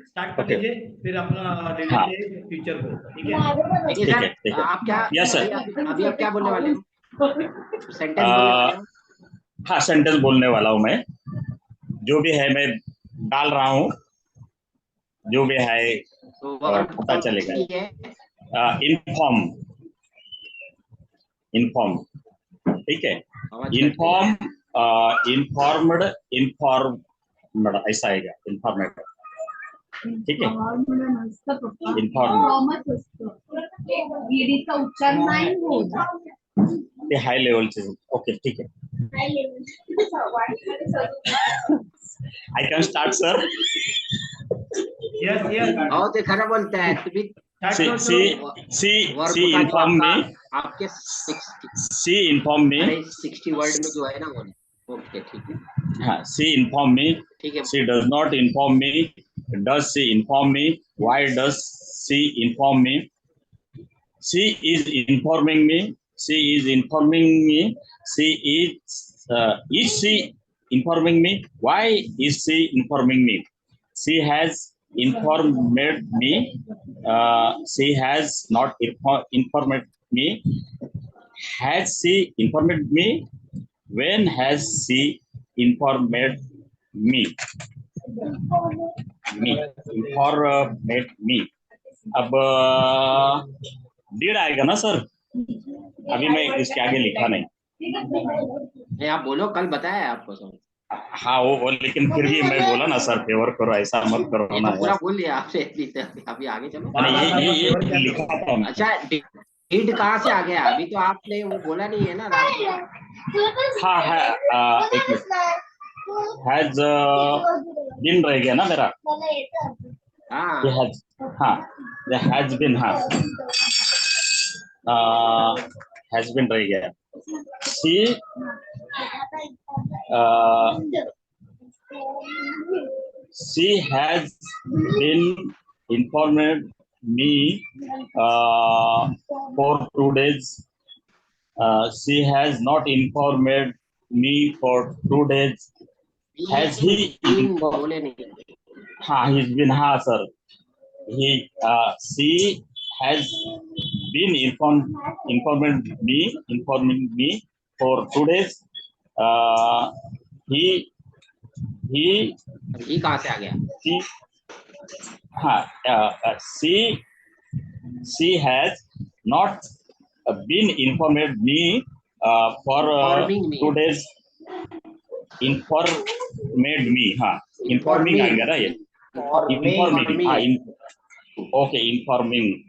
Start कर लीजिए, फिर अपना ले लेते हैं फ्यूचर को। ठीक है, ठीक है, आप क्या यस सर। अभी आप क्या बोलने वाले हो? सेंटेंस बोलने वाले हो? हाँ, सेंटेंस बोलने वाला हूँ मैं। जो भी है मैं डाल रहा हूँ, जो भी है तो वर्ब पता चलेगा। है इन्फॉर्म, इन्फॉर्म, ठीक है। इन्फॉर्म, इन्फॉर्म्ड, इन्फॉर्म्ड ऐसा आएगा, इन्फॉर्मेट, ठीक है। इन्फॉर्म ईडीचा उच्चार नाही होत, ते हाय लेवलचे, ओके ठीक है। I can start sir. Yes yes, हो ते खरं बोलताय तुम्ही। सी इन्फॉर्म मी, आपके सी इन्फॉर्म मी, 60 वर्ड में जो है ना वो। ओके ठीक है, हाँ, सी इन्फॉर्म मी, ठीक है। She does not inform me, does she inform me, why does she inform me, she is informing me, she is informing me, she is she informing me, why is she informing me, she has informed me, she has not informed me, has she informed me, when has she informed me, informed me। अब did आएगा ना sir, अभी मैं इसके आगे लिखा नहीं। नहीं आप बोलो, कल बताया आपको सब। हाँ वो लेकिन फिर भी मैं बोला ना सर, फेवर करो, ऐसा मत करो ना। तो पूरा बोल लिया आपसे, अभी आगे चलो। ये लिखा था। अच्छा, डिड कहाँ से आ गया? अभी तो आपने वो बोला नहीं है ना। हाँ है, एक मिनट, हैज बिन रह गया ना मेरा। हाँ हैज बिन, हाँ हैज बिन रह गया। सी she has been informed me for 2 days. She has not informed me for 2 days. Has he बोले नहीं? हाँ, he's been, हाँ sir, she has been informing me for 2 days. he कहाँ से आ गया? हाँ, she has not been informed me for 2 days. informed me, हाँ, informing आएगा ना ये, informing, हाँ, okay, informing।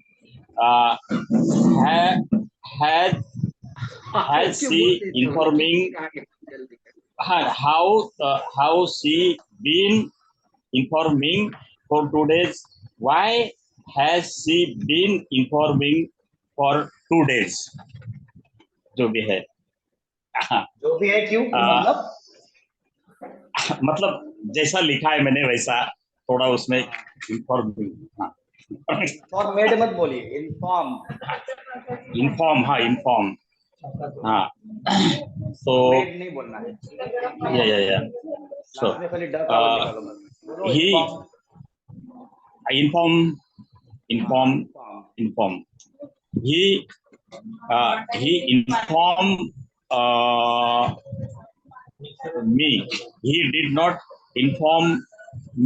has she informing, how she been informing for 2 days, why has she been informing for 2 days, जो भी है, क्यों, मतलब जैसा लिखा है मैंने वैसा थोड़ा उसमें informing, हाँ, फॉर्मेट मत बोलिए, इन्फॉर्म, हाँ, इन्फॉर्म, हाँ, तो नहीं बोलना है। या so he inform he inform me, he did not inform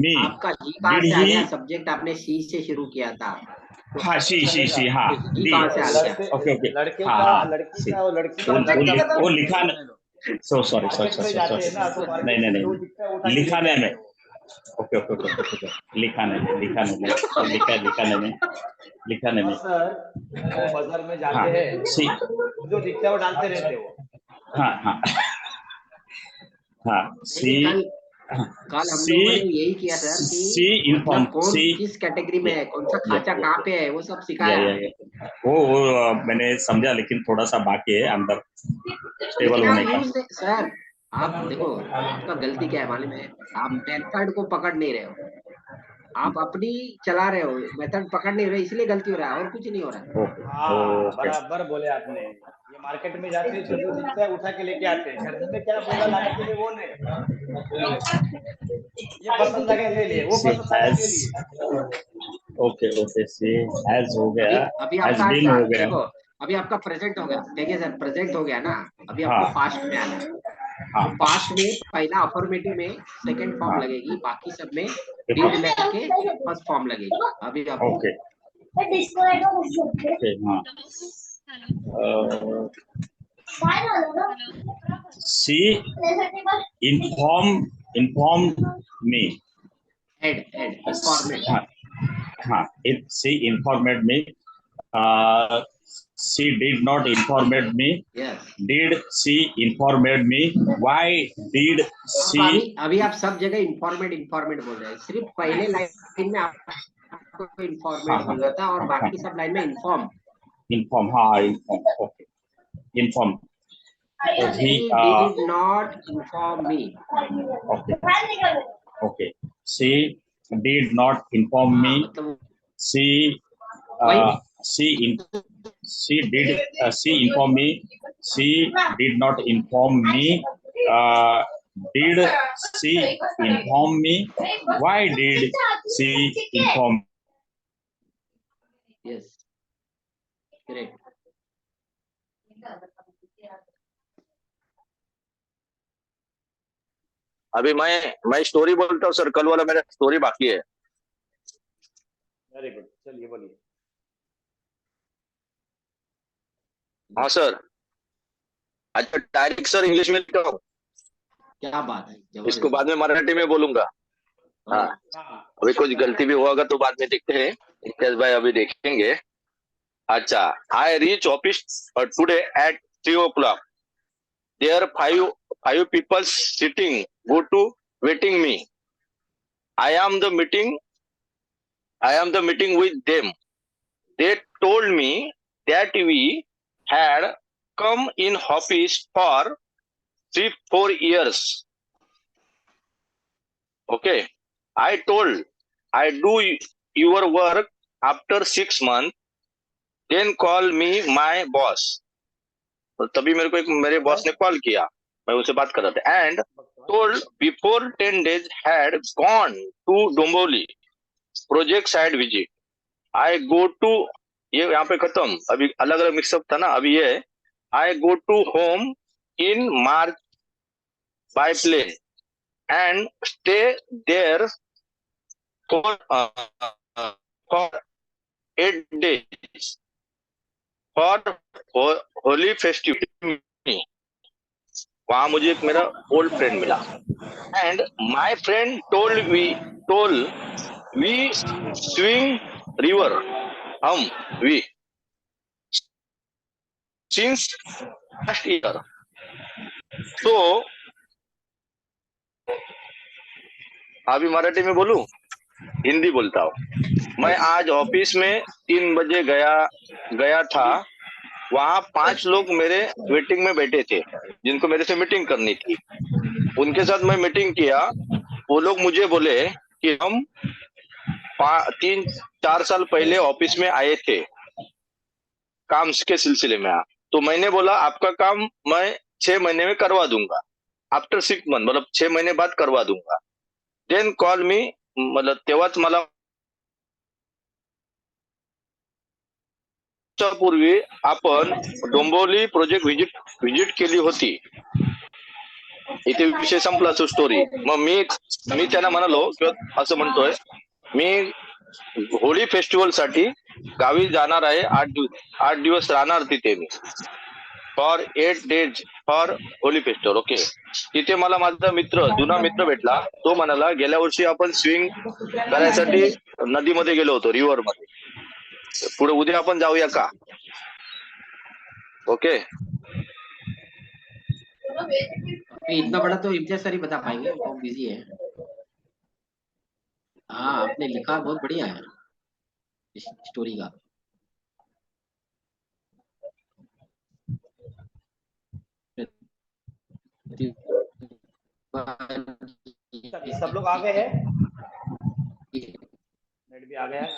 me। आपका ही कहाँ से आ गया? सब्जेक्ट आपने सी से शुरू किया था। हाँ, शी, हाँ, कहाँ से आ गया? ओके, लड़के हाँ, का लड़की का लड़की का वो लिखा सॉरी नहीं लिखाने में, ओके लिखाने में सर, वो बजर में जाते हैं, जो दिखता है वो डालते रहते वो। हाँ, सी, कल हम लोगों ने यही किया सर कि मतलब कौन किस कैटेगरी में है, कौन सा खाचा कहाँ पे है, वो सब सिखाया। वो मैंने समझा, लेकिन थोड़ा सा बाकी है अंदर स्टेबल होने का। सर आप देखो, आपका गलती क्या है मालूम है? आप मेथड को पकड़ नहीं रहे हो, आप अपनी चला रहे हो, मेथड पकड़ नहीं रहे, इसलिए गलती हो रहा है और कुछ नहीं हो रहा है। बराबर बोले आपने, ये मार्केट में जाते हैं तो जो दिखता है उठा के लेके आते हैं, घर में क्या बोला लाने के लिए वो नहीं, ये पसंद लगे ले लिए, वो सी पसंद लगे ले हैज लिए। ओके ओके सी हैज हो अभी गया, अभी हैज आपका बीन हो गया। देखो, अभी आपका प्रेजेंट हो गया, देखिए सर प्रेजेंट हो गया ना, अभी हाँ। आपको पास्ट में आना है। हाँ पास्ट में पहला अफर्मेटिव में सेकंड फॉर्म हाँ लगेगी, बाकी सब में डिड लेके फर्स्ट फॉर्म लगेगी। अभी आप ओके ओके हाँ सी inform me हेड फॉर्मेट। हाँ हाँ it she informed me she did not informed me yes, did she informed me why did she अभी आप सब जगह इंफॉर्मेट बोल रहे हैं, सिर्फ पहले लाइन में आपको इंफॉर्मेट बोलना था और बाकी सब लाइन में इन्फॉर्म। inform हाँ inform okay inform She did not inform me. okay okay she did not inform me मतलब she she informed me she did not inform me did she inform me why did she inform yes, correct. अभी मैं story बोलता हूँ sir, कल वाला मेरा story बाकी है। वेरी गुड, चलिए बोलिए। हाँ सर, अच्छा डायरेक्ट सर इंग्लिश में लिखा हूँ, क्या बात है, इसको जबरदस्त। बाद में मराठी में बोलूंगा। हाँ, अभी कुछ गलती भी होगा तो बाद में देखते हैं, इम्तियाज भाई अभी देखेंगे। अच्छा, I reach office today at 3 o'clock. There are five people sitting. Go to waiting me. I am the meeting with them. They told me that we had come in office for 3-4 years. Okay. I told I do your work after 6 months. Then call me my boss. तो तभी मेरे boss ने call किया, मैं उनसे बात कर रहा था। And told before 10 days had gone to Dombivli project side visit. I go to, ये यहाँ पे खत्म, अभी अलग अलग मिक्सअप था ना, अभी ये I go to home in March by plane and stay there for 8 days for Holi festival. वहां मुझे एक मेरा ओल्ड फ्रेंड मिला। And my friend told we swing river, हम वी सिंस लास्ट ईयर। तो अभी मराठी में बोलूं, हिंदी बोलता हूँ। मैं आज ऑफिस में 3 बजे गया था। वहां 5 लोग मेरे वेटिंग में बैठे थे जिनको मेरे से मीटिंग करनी थी। उनके साथ मैं मीटिंग किया। वो लोग मुझे बोले कि हम 3-4 साल पहले ऑफिस में आए थे काम के सिलसिले में। तो मैंने बोला आपका काम मैं 6 महीने में करवा दूंगा, आफ्टर 6 months, मतलब 6 महीने बाद करवा दूंगा। देन कॉल मी, मतलब तेव्हाच मला पूर्वी आपण डोंबिवली प्रोजेक्ट व्हिजिट केली होती। इथे विषय संपला तो स्टोरी। मग मी त्यांना म्हणालो किंवा असं म्हणतोय, मी होळी फेस्टिवल साठी गावी जाणार आहे, 8 दिवस राहणार तिथे मी, for 8 days for Holi festival. Okay. तिथे मला माझा जुना मित्र भेटला. तो म्हणाला गेल्या वर्षी आपण स्विंग करायसाठी नदीमध्ये गेलो होतो, रिव्हर मध्ये, पुढे उद्या आपण जाऊया का? ओके. इतना बड़ा तो इम्तियाज सर ही बता पाएंगे, वो बिजी है। हाँ, आपने लिखा बहुत बढ़िया है इस स्टोरी का। सब लोग आ गए हैं, नेट भी आ गया है।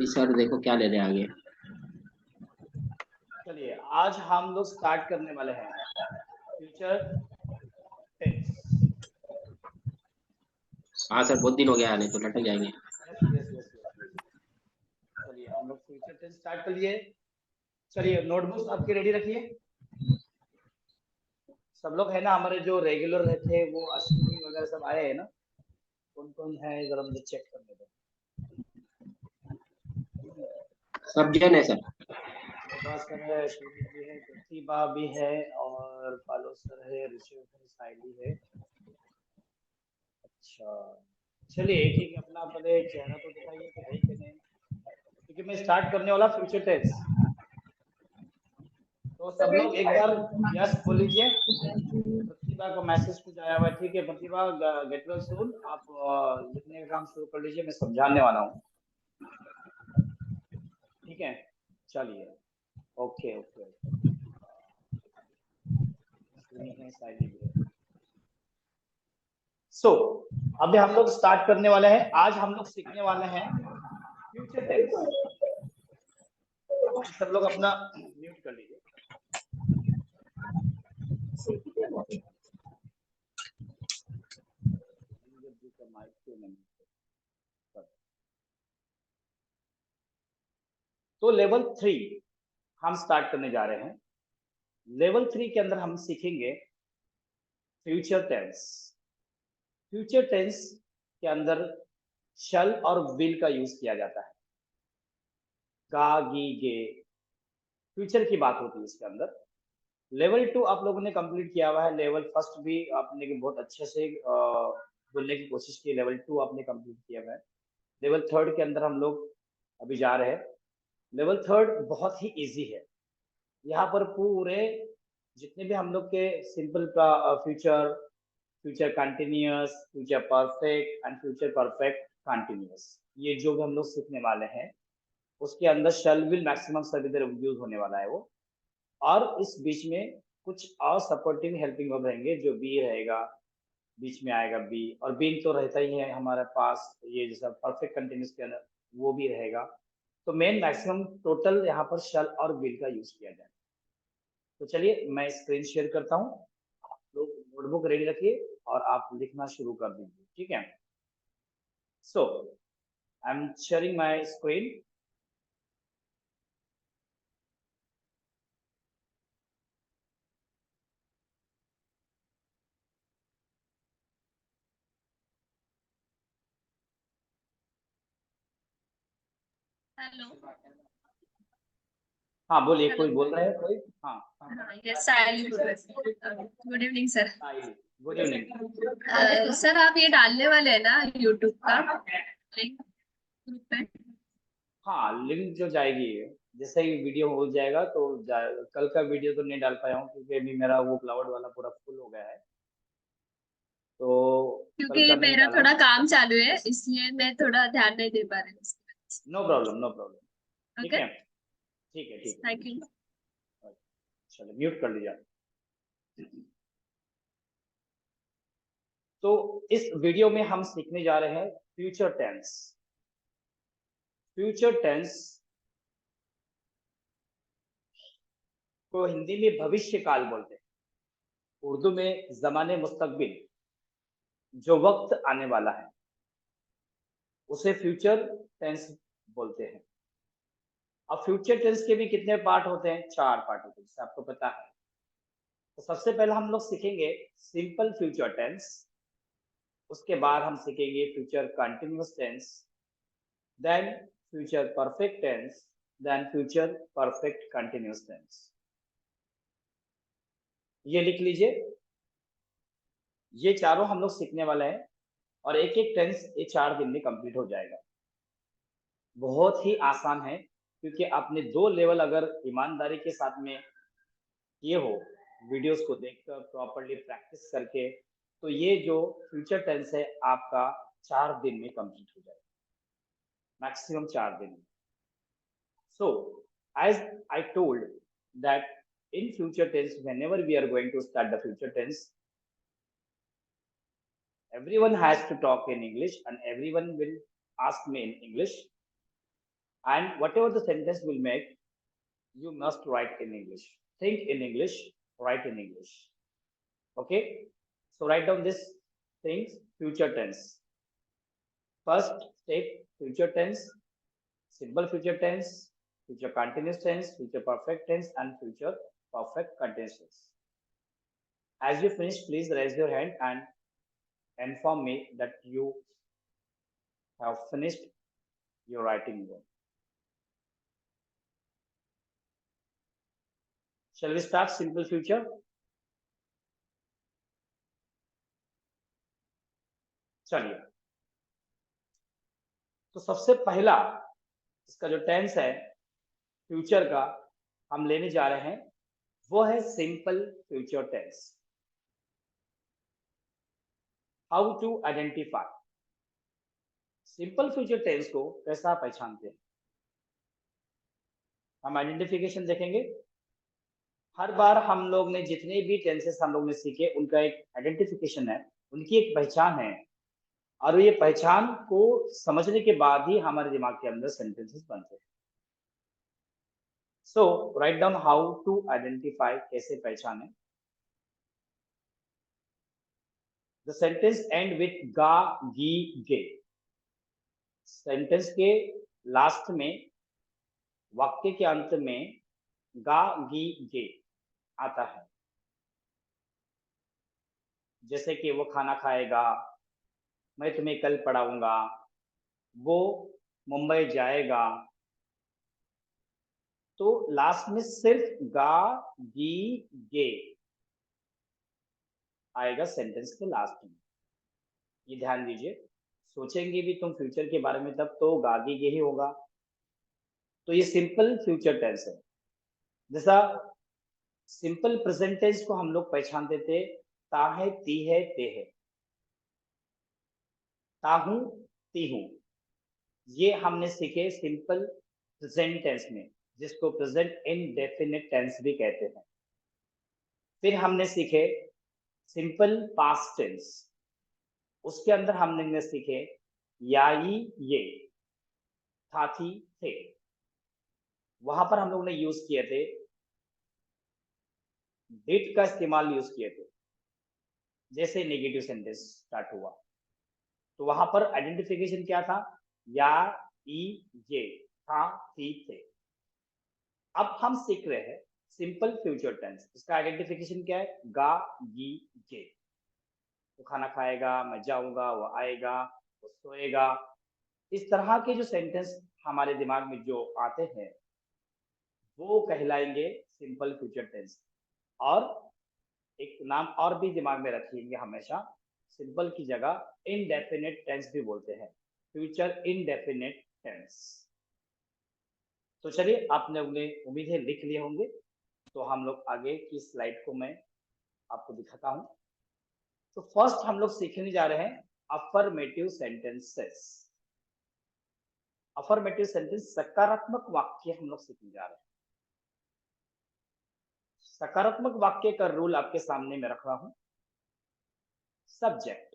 सर देखो क्या ले रहे हैं आगे। चलिए आज आज हम लोग स्टार्ट करने वाले हैं फ्यूचर टेंस। हाँ सर, बहुत दिन हो गया, नहीं तो लटक जाएंगे। यस। चलिए हम लोग फ्यूचर टेंस स्टार्ट कर लिए। चलिए नोटबुक आपके रेडी रखिए। सब लोग है ना, हमारे जो रेगुलर रहते हैं वो अश्विनी वगैरह सब आए हैं ना? कौन कौन है जरा मुझे चेक करने दो। सब जन है सर। सुभाष सर है, अश्विनी जी है, प्रतिभा भी है, और पालो सर है, ऋषभ है, साइली है। अच्छा, चलिए एक एक अपना पहले चेहरा तो दिखाइए कि है कि नहीं, क्योंकि मैं स्टार्ट करने वाला फ्यूचर टेंस। तो सब लोग एक बार यस बोल लीजिए। प्रतिभा को मैसेज कुछ आया हुआ है, ठीक है प्रतिभा, गेट वेल सून। आप लिखने का काम शुरू कर लीजिए, मैं समझाने वाला हूँ। ठीक है, चलिए। ओके। सो अभी हम लोग स्टार्ट करने वाले हैं। आज हम लोग सीखने वाले हैं फ्यूचर टेंस। सब लोग अपना म्यूट कर लीजिए। तो लेवल 3 हम स्टार्ट करने जा रहे हैं। लेवल 3 के अंदर हम सीखेंगे फ्यूचर टेंस। फ्यूचर टेंस के अंदर शल और विल का यूज किया जाता है। गा गी गे फ्यूचर की बात होती है इसके अंदर। लेवल 2 आप लोगों ने कंप्लीट किया हुआ है। लेवल फर्स्ट भी आपने बहुत अच्छे से बोलने की कोशिश की। लेवल 2 आपने कंप्लीट किया हुआ है। लेवल 3 के अंदर हम लोग अभी जा रहे हैं। लेवल 3 बहुत ही इजी है। यहाँ पर पूरे जितने भी हम लोग के simple future, future continuous, future perfect and future perfect continuous, ये जो भी हम लोग सीखने वाले हैं उसके अंदर शैल विल मैक्सिमम सभी इधर यूज होने वाला है वो। और इस बीच में कुछ और सपोर्टिंग हेल्पिंग वर्ब रहेंगे, जो बी रहेगा, बीच में आएगा बी, और बीन तो रहता ही है हमारे पास, ये जैसा परफेक्ट कंटिन्यूअस के अंदर वो भी रहेगा। तो मेन मैक्सिमम टोटल यहाँ पर शल और विल का यूज किया जाए। तो चलिए मैं स्क्रीन शेयर करता हूँ, आप लोग नोटबुक रेडी रखिए और आप लिखना शुरू कर दीजिए। ठीक है, so I am sharing my screen. Hello. हाँ बोलिए, कोई हेलो। बोल रहा है कोई? हाँ हाँ, yes Sahil good evening sir. Good evening. Sir आप ये डालने वाले हैं ना यूट्यूब का लिंक ग्रुप पे? हाँ लिंक जो जाएगी, जैसे ही वीडियो हो जाएगा तो कल का वीडियो तो नहीं डाल पाया हूँ क्योंकि अभी मेरा वो क्लाउड वाला पूरा फुल हो गया है, तो कल क्योंकि का नहीं मेरा डाला। थोड़ा काम चालू है इसलिए मैं थोड़ा ध्यान नहीं दे पा रही हूँ। No problem no problem. ठीक ओके, है ठीक है ठीक है। Thank you. चलो म्यूट कर लीजिए। तो इस वीडियो में हम सीखने जा रहे हैं फ्यूचर टेंस। फ्यूचर टेंस को हिंदी में भविष्य काल बोलते हैं, उर्दू में जमाने मुस्तकबिल, जो वक्त आने वाला है उसे फ्यूचर टेंस बोलते हैं। अब फ्यूचर टेंस के भी कितने पार्ट होते हैं? 4 पार्ट होते हैं, आपको पता है। तो सबसे पहले हम लोग सीखेंगे सिंपल फ्यूचर टेंस, उसके बाद हम सीखेंगे future continuous tense, then future perfect tense, then future perfect continuous tense. ये लिख लीजिए, ये चारों हम लोग सीखने वाले हैं और एक एक टेंस ये 4 दिन में कंप्लीट हो जाएगा। बहुत ही आसान है, क्योंकि आपने 2 लेवल अगर ईमानदारी के साथ में किए हो, वीडियोस को देखकर प्रॉपर्ली प्रैक्टिस करके, तो ये जो फ्यूचर टेंस है आपका 4 दिन में कंप्लीट हो जाएगा, मैक्सिमम 4 दिन में। So, as I told that in future tense, whenever we are going to start the future tense, everyone has to talk in English and everyone will ask me in English. And whatever the sentence will make, you must write in English. think in English, write in English. Okay, so write down this things, future tense. First step, future tense, simple future tense, future continuous tense, future perfect tense, and future perfect continuous tense. As you finish, please raise your hand and inform me that you have finished your writing work. Shall we start simple future? चलिए, तो सबसे पहला इसका जो tense है future का हम लेने जा रहे हैं वो है simple future tense. How to identify simple future tense को कैसा पहचानते हैं? हम आइडेंटिफिकेशन देखेंगे. हर बार हम लोग ने जितने भी टेंसेस हम लोग ने सीखे उनका एक आइडेंटिफिकेशन है, उनकी एक पहचान है, और ये पहचान को समझने के बाद ही हमारे दिमाग के अंदर सेंटेंसेस बनते हैं. So write down how to identify, कैसे पहचाने. द सेंटेंस एंड विथ गा गी गे. सेंटेंस के लास्ट में, वाक्य के अंत में गा गी गे आता है. जैसे कि वो खाना खाएगा, मैं तुम्हें कल पढ़ाऊंगा, वो मुंबई जाएगा. तो लास्ट में सिर्फ गा गी गे आएगा सेंटेंस के लास्ट में. ये ध्यान दीजिए. सोचेंगे भी तुम फ्यूचर के बारे में तब तो गा गी गे ही होगा. तो ये सिंपल फ्यूचर टेंस है. जैसा सिंपल प्रेजेंट टेंस को हम लोग पहचानते थे, ता है, ती है, ते है. ताहूं, तीहूं, ये हमने सीखे सिंपल प्रेजेंट टेंस में, जिसको प्रेजेंट इनडेफिनिट टेंस भी कहते हैं. फिर हमने सीखे सिंपल पास्ट टेंस. उसके अंदर हमने सीखे याई, ये, था, थी, थे. वहां पर हम लोग ने यूज किए थे डिड का इस्तेमाल यूज किए थे. जैसे नेगेटिव सेंटेंस स्टार्ट हुआ तो वहां पर आइडेंटिफिकेशन क्या था? या, ई, ये, था, थी, थे. अब हम सीख रहे हैं सिंपल फ्यूचर टेंस. इसका आइडेंटिफिकेशन क्या है? गा गी गे. वो खाना खाएगा, मैं जाऊंगा, वो आएगा, वो सोएगा. इस तरह के जो सेंटेंस हमारे दिमाग में जो आते हैं वो कहलाएंगे सिंपल फ्यूचर टेंस. और एक नाम और भी दिमाग में रखिएगा हमेशा, सिंपल की जगह इनडेफिनिट टेंस भी बोलते हैं, फ्यूचर इनडेफिनिट टेंस. तो चलिए, आपने उम्मीद है लिख लिए होंगे. तो हम लोग आगे की स्लाइड को मैं आपको दिखाता हूं. तो फर्स्ट हम लोग सीखने जा रहे हैं अफर्मेटिव सेंटेंसेस. अफर्मेटिव सेंटेंस, सकारात्मक वाक्य हम लोग सीखने जा रहे हैं. सकारात्मक वाक्य का रूल आपके सामने में रख रहा हूं. Subject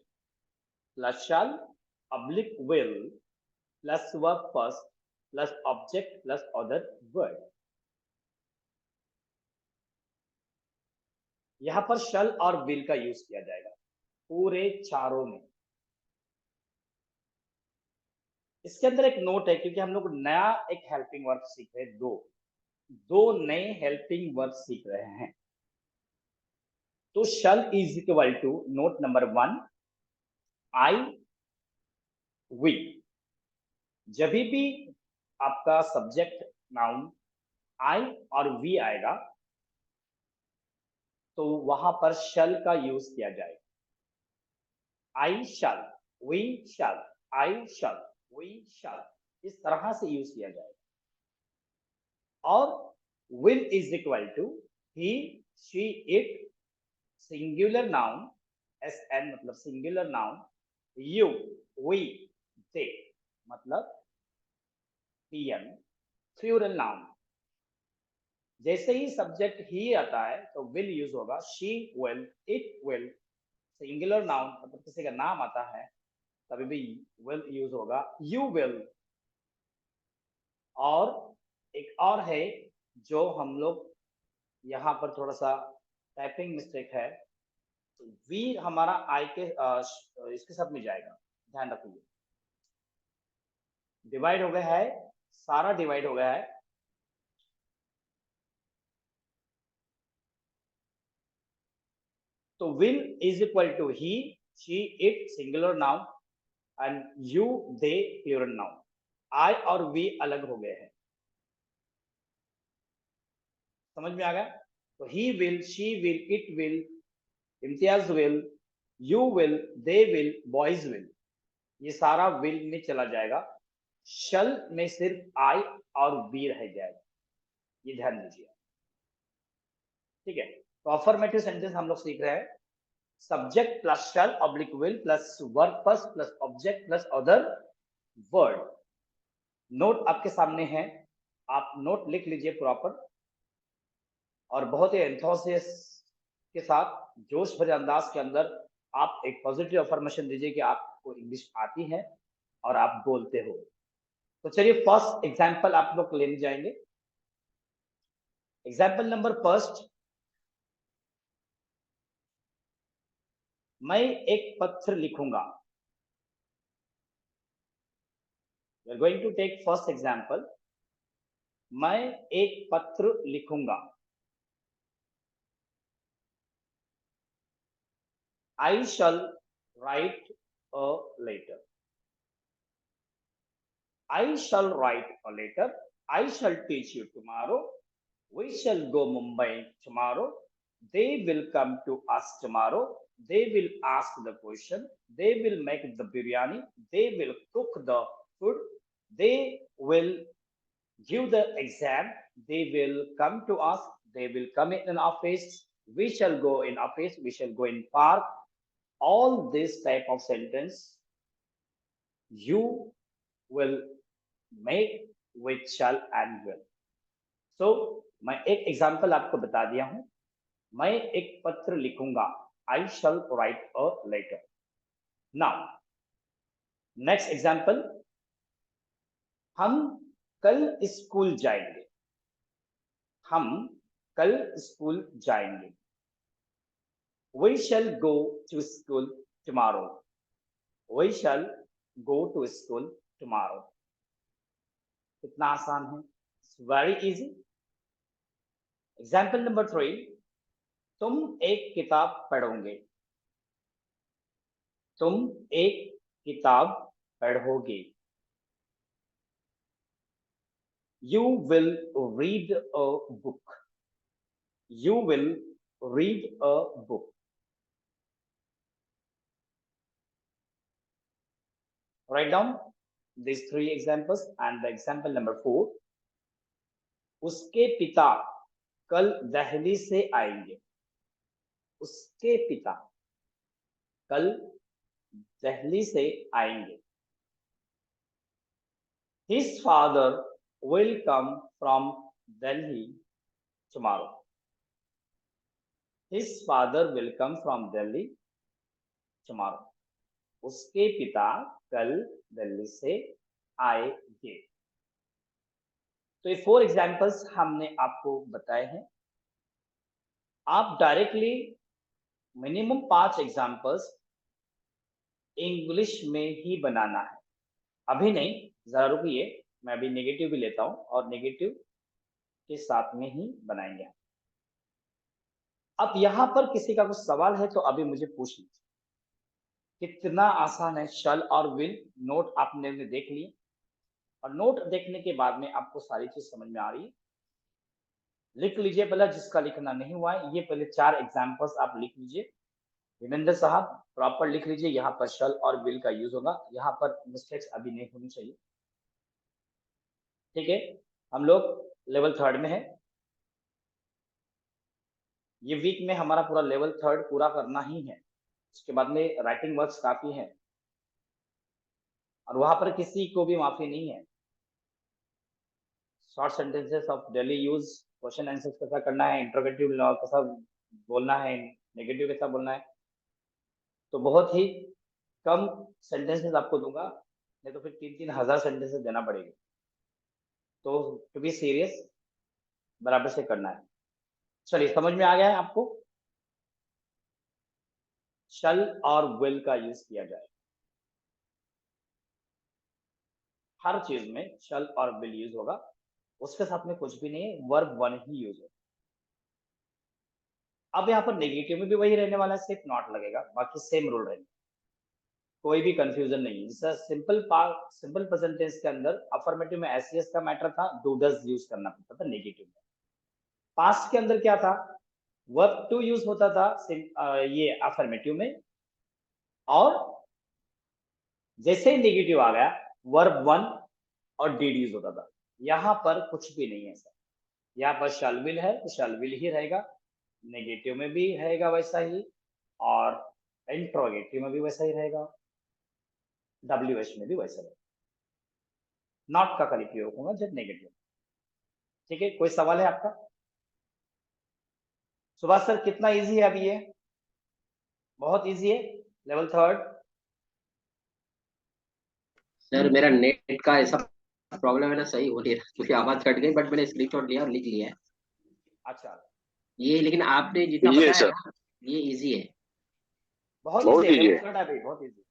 plus shall oblique will plus verb first plus object plus other word. यहां पर शैल और विल का यूज किया जाएगा पूरे चारों में. इसके अंदर एक नोट है, क्योंकि हम लोग नया एक हेल्पिंग वर्ब सीख रहे हैं. दो नए हेल्पिंग वर्ब सीख रहे हैं. तो shall is equal to, note number 1, I, we. जब भी आपका सब्जेक्ट नाउन आई और वी आएगा तो वहां पर शल का यूज किया जाएगा. आई शल, we shall, I shall, we शल, इस तरह से यूज किया जाएगा. और will is equal to he, she, it, singular noun, SN मतलब singular noun, you, we, they मतलब TN प्लूरल नाउन. जैसे ही सब्जेक्ट ही आता है तो विल यूज होगा. She will, it will, singular noun मतलब किसी का नाम आता है तभी भी विल यूज होगा. You will. और एक और है जो हम लोग यहाँ पर थोड़ा सा टाइपिंग मिस्टेक है, वी हमारा आई के इसके साथ में जाएगा, ध्यान रखिए। डिवाइड हो गया है, सारा डिवाइड हो गया है। तो will is equal to he, she, it singular noun and you, they plural noun. I और वी अलग हो गए हैं, समझ में आ गया? तो he will, she will, it will, Imtiaz will, you will, they will, boys will, ये सारा विल में चला जाएगा। शल में सिर्फ आई और वी रह जाएगा, ये ध्यान दीजिए, ठीक है? तो अफर्मेटिव सेंटेंस हम लोग सीख रहे हैं, subject plus shall oblique will plus verb first plus object plus other word. Note आपके सामने है, आप नोट लिख लीजिए प्रॉपर, और बहुत ही एंथोसियस के साथ, जोश भरे अंदाज के अंदर आप एक पॉजिटिव अफर्मेशन दीजिए कि आपको इंग्लिश आती है और आप बोलते हो। तो चलिए फर्स्ट एग्जांपल आप लोग लेने जाएंगे। एग्जांपल नंबर फर्स्ट, मैं एक पत्र लिखूंगा। We are going to take first example, मैं एक पत्र लिखूंगा। I shall write a letter. I shall write a letter. I shall teach you tomorrow. We shall go Mumbai tomorrow. They will come to us tomorrow. They will ask the question. They will make the biryani. They will cook the food. They will give the exam. They will come to us. They will come in an office. We shall go in office. We shall go in park. All this type of sentence you will make with shall and will. So मैं एक example आपको बता दिया हूं, मैं एक पत्र लिखूंगा, I shall write a letter. Now next example, हम कल स्कूल जाएंगे। हम कल स्कूल जाएंगे। We shall go to school tomorrow. We shall go to school tomorrow. कितना आसान है, वेरी इजी। एग्जाम्पल नंबर 3, तुम एक किताब पढ़ोगे। तुम एक किताब पढ़ोगे। You will read a book. You will read a book. Write down these 3 examples and the example number 4. उसके पिता कल दिल्ली से आएंगे। उसके पिता कल दिल्ली से आएंगे। His father will come from Delhi tomorrow. His father will come from Delhi tomorrow. उसके पिता कल दिल्ली से आएंगे। तो ये 4 एग्जाम्पल्स हमने आपको बताए हैं। आप डायरेक्टली मिनिमम 5 एग्जाम्पल्स इंग्लिश में ही बनाना है। अभी नहीं, जरा रुकिए, मैं अभी नेगेटिव भी लेता हूं और नेगेटिव के साथ में ही बनाएंगे। अब यहां पर किसी का कुछ सवाल है तो अभी मुझे पूछ लीजिए। कितना आसान है शल और विल। नोट आपने देख लिए, और नोट देखने के बाद में आपको सारी चीज समझ में आ रही है। लिख लीजिए पहले, जिसका लिखना नहीं हुआ है, ये पहले 4 एग्जाम्पल्स आप लिख लीजिए। विमेंद्र साहब प्रॉपर लिख लीजिए, यहाँ पर शल और विल का यूज होगा, यहाँ पर मिस्टेक्स अभी नहीं होनी चाहिए, ठीक है? हम लोग लेवल 3 में है। ये वीक में हमारा पूरा लेवल 3 पूरा करना ही है, उसके बाद में राइटिंग वर्क्स काफी है, और वहां पर किसी को भी माफी नहीं है। Short sentences of daily use, question answer कैसा करना है, इंट्रोगेटिव कैसा बोलना है, नेगेटिव कैसा बोलना है, तो बहुत ही कम सेंटेंसेस आपको दूंगा, नहीं तो फिर 3-3 हजार सेंटेंसेस देना पड़ेगा। तो टू बी सीरियस, बराबर से करना है। चलिए, समझ में आ गया है आपको? शल और विल का यूज किया जाए, हर चीज में शल और विल यूज होगा, उसके साथ में कुछ भी नहीं है, वर्ब वन ही यूज होगा। अब यहाँ पर नेगेटिव में भी वही रहने वाला है, सिर्फ नॉट लगेगा, बाकी सेम रूल रहेगा, कोई भी कंफ्यूजन नहीं है। जैसा सिंपल प्रेजेंट टेंस के अंदर अफर्मेटिव में एसईएस का मैटर था, डू डज यूज करना पड़ता था नेगेटिव में। पास्ट के अंदर क्या था, वर्ब टू यूज होता था ये अफर्मेटिव में, और जैसे ही नेगेटिव आ गया वर्ब वन और डीड यूज होता था। यहाँ पर कुछ भी नहीं है सर, यहाँ पर शैल विल है तो शैल विल ही रहेगा, नेगेटिव में भी रहेगा वैसा ही, और इंट्रोगेटिव में भी वैसा ही रहेगा, डब्ल्यूएच में भी वैसा रहेगा। नॉट का खाली प्रयोग होगा जब नेगेटिव। ठीक है, कोई सवाल है आपका? सुभाष सर कितना इजी है अभी ये? बहुत इजी है, लेवल थर्ड। सर मेरा नेट का ऐसा प्रॉब्लम है ना, सही हो नहीं रहा क्योंकि आवाज कट गई, बट मैंने स्क्रीनशॉट लिया और लिख लिया है अच्छा, ये। लेकिन आपने जितना ये बताया सर ना, ये इजी है। बहुत बहुत इजी है, इजी लेवल है। थर्ड है भाई, बहुत इजी।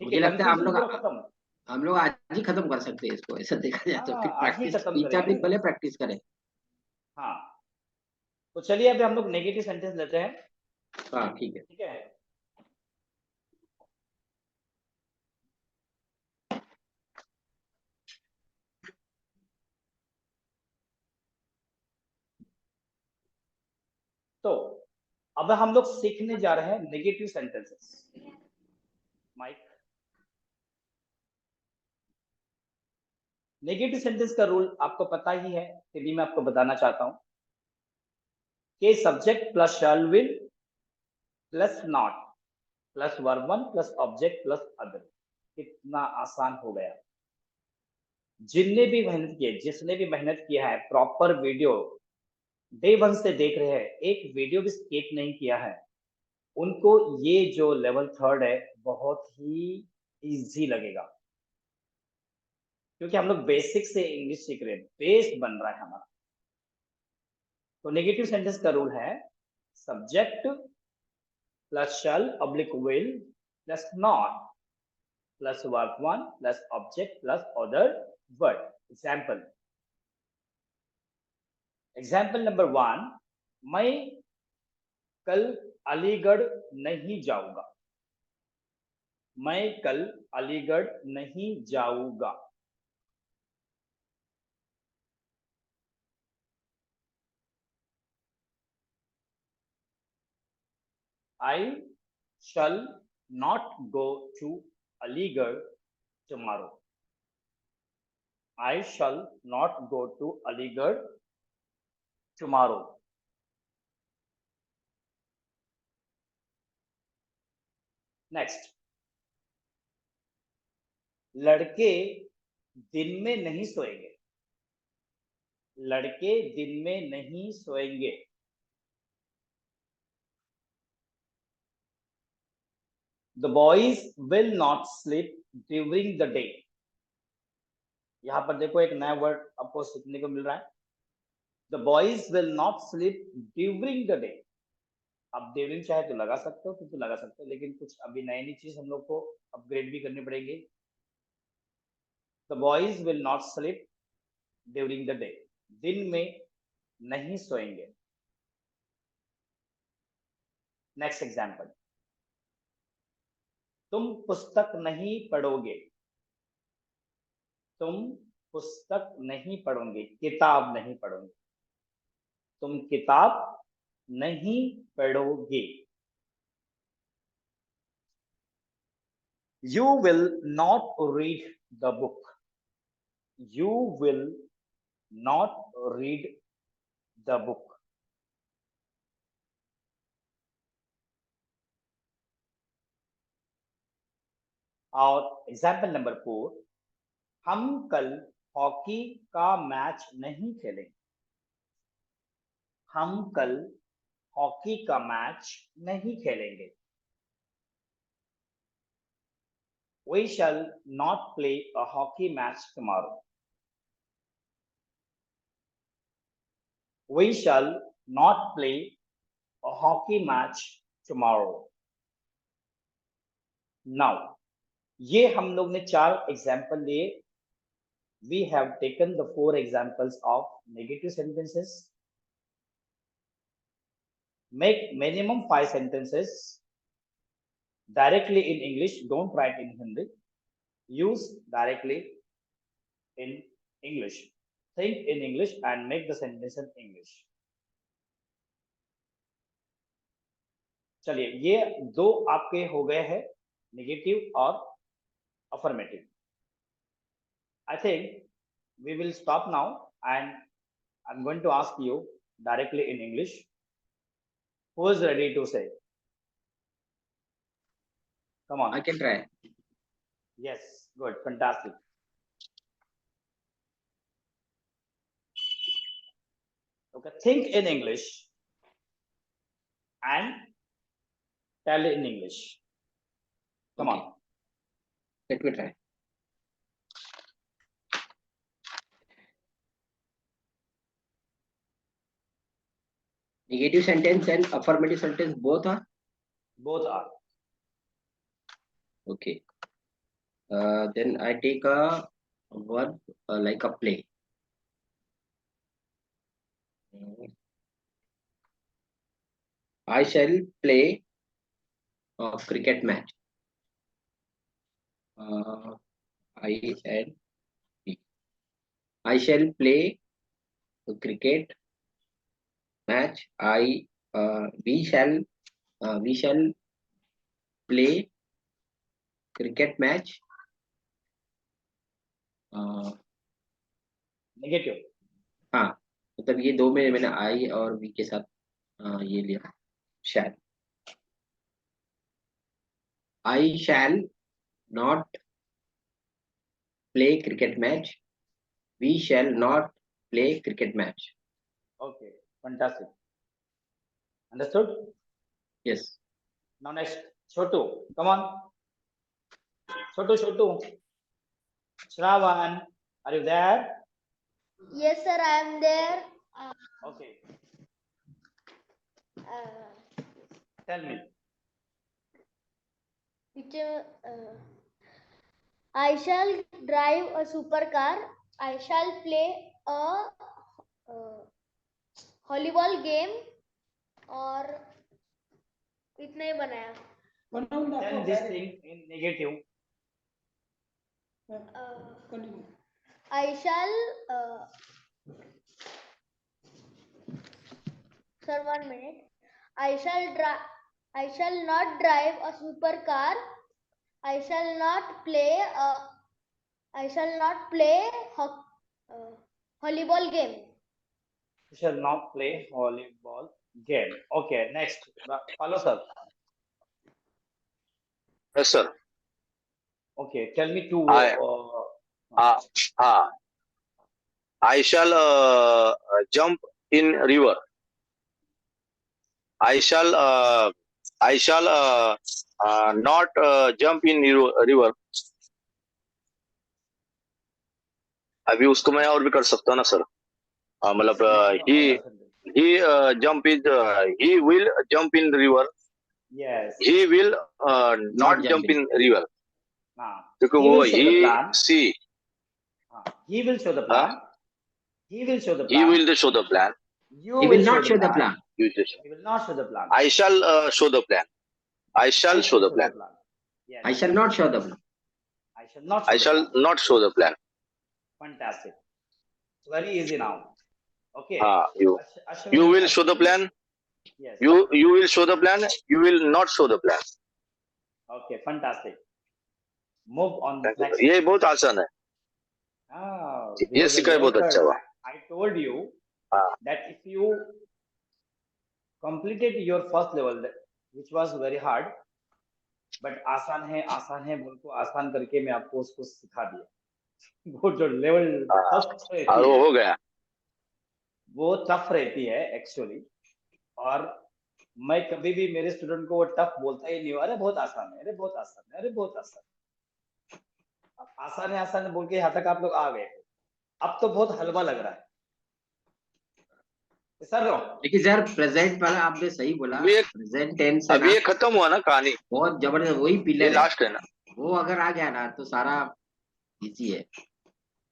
ठीक है, मुझे लगता है कंफ्यूजन पूरा खत्म। हम लोग आज ही खत्म कर सकते हैं इसको, ऐसा देखा जाए तो। हाँ, फिर आज ही प्रैक्टिस खत्म 3-4 करेंगे दिन ना। पहले प्रैक्टिस करें। हाँ, तो चलिए अभी हम लोग नेगेटिव सेंटेंस लेते हैं। हाँ ठीक है। ठीक है, तो अब हम लोग सीखने जा रहे हैं negative sentences. Mike, negative sentence का रूल आपको पता ही है, फिर भी मैं आपको बताना चाहता हूं कि subject plus shell will plus not plus verb one plus object plus other. कितना आसान हो गया। जिसने भी मेहनत किया है, प्रॉपर वीडियो डे वन से देख रहे हैं, एक वीडियो भी स्किप नहीं किया है, उनको ये जो लेवल थर्ड है बहुत ही इजी लगेगा, क्योंकि हम लोग बेसिक से इंग्लिश सीख रहे हैं, बेस बन रहा है हमारा। तो नेगेटिव सेंटेंस का रूल है subject plus shall oblique will plus not plus verb one plus object plus other word. Example number one, मैं कल अलीगढ़ नहीं जाऊंगा। मैं कल अलीगढ़ नहीं जाऊंगा। I shall not go to Aligarh tomorrow. I shall not go to Aligarh tomorrow. Next, लड़के दिन में नहीं सोएंगे। लड़के दिन में नहीं सोएंगे। The boys will not sleep during the day. यहां पर देखो एक नया वर्ड आपको सीखने को मिल रहा है, The boys will not sleep during the day. अब ड्यूरिंग चाहे तो लगा सकते हो, तो लगा सकते हो, लेकिन कुछ अभी नई नई चीज हम लोग को अपग्रेड भी करनी पड़ेगी। The boys will not sleep during the day. दिन में नहीं सोएंगे। नेक्स्ट एग्जाम्पल, तुम पुस्तक नहीं पढ़ोगे। तुम पुस्तक नहीं पढ़ोगे, किताब नहीं पढ़ोगे। तुम किताब नहीं पढ़ोगे। You will not read the book. You will not read the book. और एग्जाम्पल नंबर 4, हम कल हॉकी का मैच नहीं खेलेंगे। हम कल हॉकी का मैच नहीं खेलेंगे। We shall not play a hockey match tomorrow. We shall not play a hockey match tomorrow. Now, ये हम लोग ने 4 एग्जाम्पल लिए. We have taken the 4 examples of negative sentences. Make minimum 5 sentences directly in English. Don't write in Hindi. Use directly in English. Think in English and make the sentence in English. चलिए, ये 2 आपके हो गए हैं, negative और affirmative. I think we will stop now and I'm going to ask you directly in English. Who is ready to say? Come on. I can try. Yes, good, fantastic. Okay, think in English and tell in English. Come Okay. on. Let me try. Negative sentence and affirmative sentence both are? Both are. Okay. Then I take a verb like a play. I shall play a cricket match. I shall play a cricket match. We shall play cricket match. Negative. हाँ, मतलब ये 2 में मैंने आई और we के साथ ये लिया shall. I shall not play cricket match. We shall not play cricket match. Okay, fantastic. Understood? Yes. Now next, Chotu, come on. Chotu. Shravan, are you there? Yes, sir, I am there. Okay. Tell me. I shall drive a supercar. I shall play a volleyball game. और इतना ही बनाया. Tell this thing in negative. I shall sir, 1 minute. I shall not drive a supercar. I shall not play volleyball game. You shall not play volleyball game. Okay, next. Follow, sir. Yes, sir. Okay, tell me 2. I shall jump in river. I shall not jump in river. अभी उसको मैं और भी कर सकता हूँ ना sir. मतलब he will jump in river. Yes. He will not jump in river. क्योंकि वो see. He will show the plan. He will show the plan. He will show the plan. You He will not show the plan. He will not show the plan. I shall show the plan. I shall show the plan. Yes. I shall not show the plan. I shall not show the plan. Not show the plan. Fantastic. It's very easy now. Okay. You will show the plan. Yes. You will show the plan. You will not show the plan. Okay, fantastic. Move on next. ये बहुत आसान है. ये सीखा बहुत अच्छा हुआ. I told you that if you completed your first level, which was very hard, but आसान है बोल को आसान करके मैं आपको उसको सिखा दिया. वो जो लेवल फर्स्ट और वो हो गया. वो टफ रहती है एक्चुअली. और मैं कभी भी मेरे स्टूडेंट को वो टफ बोलता ही नहीं. अरे बहुत आसान है, अरे बहुत आसान है, अरे बहुत आसान. आसान है बोल के यहाँ तक आप लोग आ गए. अब तो बहुत हलवा लग रहा है. सर लेकिन सर प्रेजेंट वाला आपने सही बोला, अभी ये- प्रेजेंट टेंस अभी ये खत्म हुआ ना कहानी, बहुत जबरदस्त, वही ये पिलर है, लास्ट है ना। वो अगर आ गया ना तो सारा इजी है।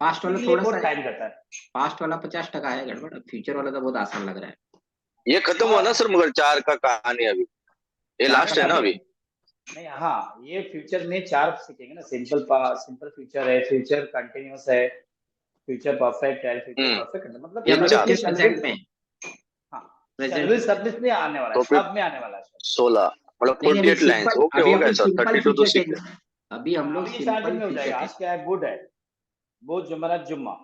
पास्ट वाला लिए थोड़ा बहुत सा, टाइम जाता है। पास्ट वाला 50% है गड़बड़, फ्यूचर वाला तो बहुत आसान लग रहा है। ये खत्म हुआ ना सर, मगर 4 का कहानी अभी, ये चार लास्ट का है ना अभी। नहीं हाँ, ये फ्यूचर में 4 सीखेंगे ना, सिंपल सिंपल फ्यूचर है, फ्यूचर कंटिन्यूअस है, फ्यूचर परफेक्ट है, फ्यूचर हम्म परफेक्ट है, मतलब ये हम लोग चार। सिर्फ प्रेजेंट में, हाँ, प्रेजेंट सर्विस सर्विस में आने वाला है, तो फिर सब में आने वाला है। 16 मतलब नहीं अभी 48 लाइंस। सिंपल, ओके अभी हो हम गए लोग सर, सिंपल 32 तो फ्यूचर सीख टेंस गए। में, अभी हम लोग अभी ये 4 दिन सिंपल में हो फ्यूचर जाएगा। आज टेंस। क्या है, बुध है, बुध जुमेरात जुम्मा,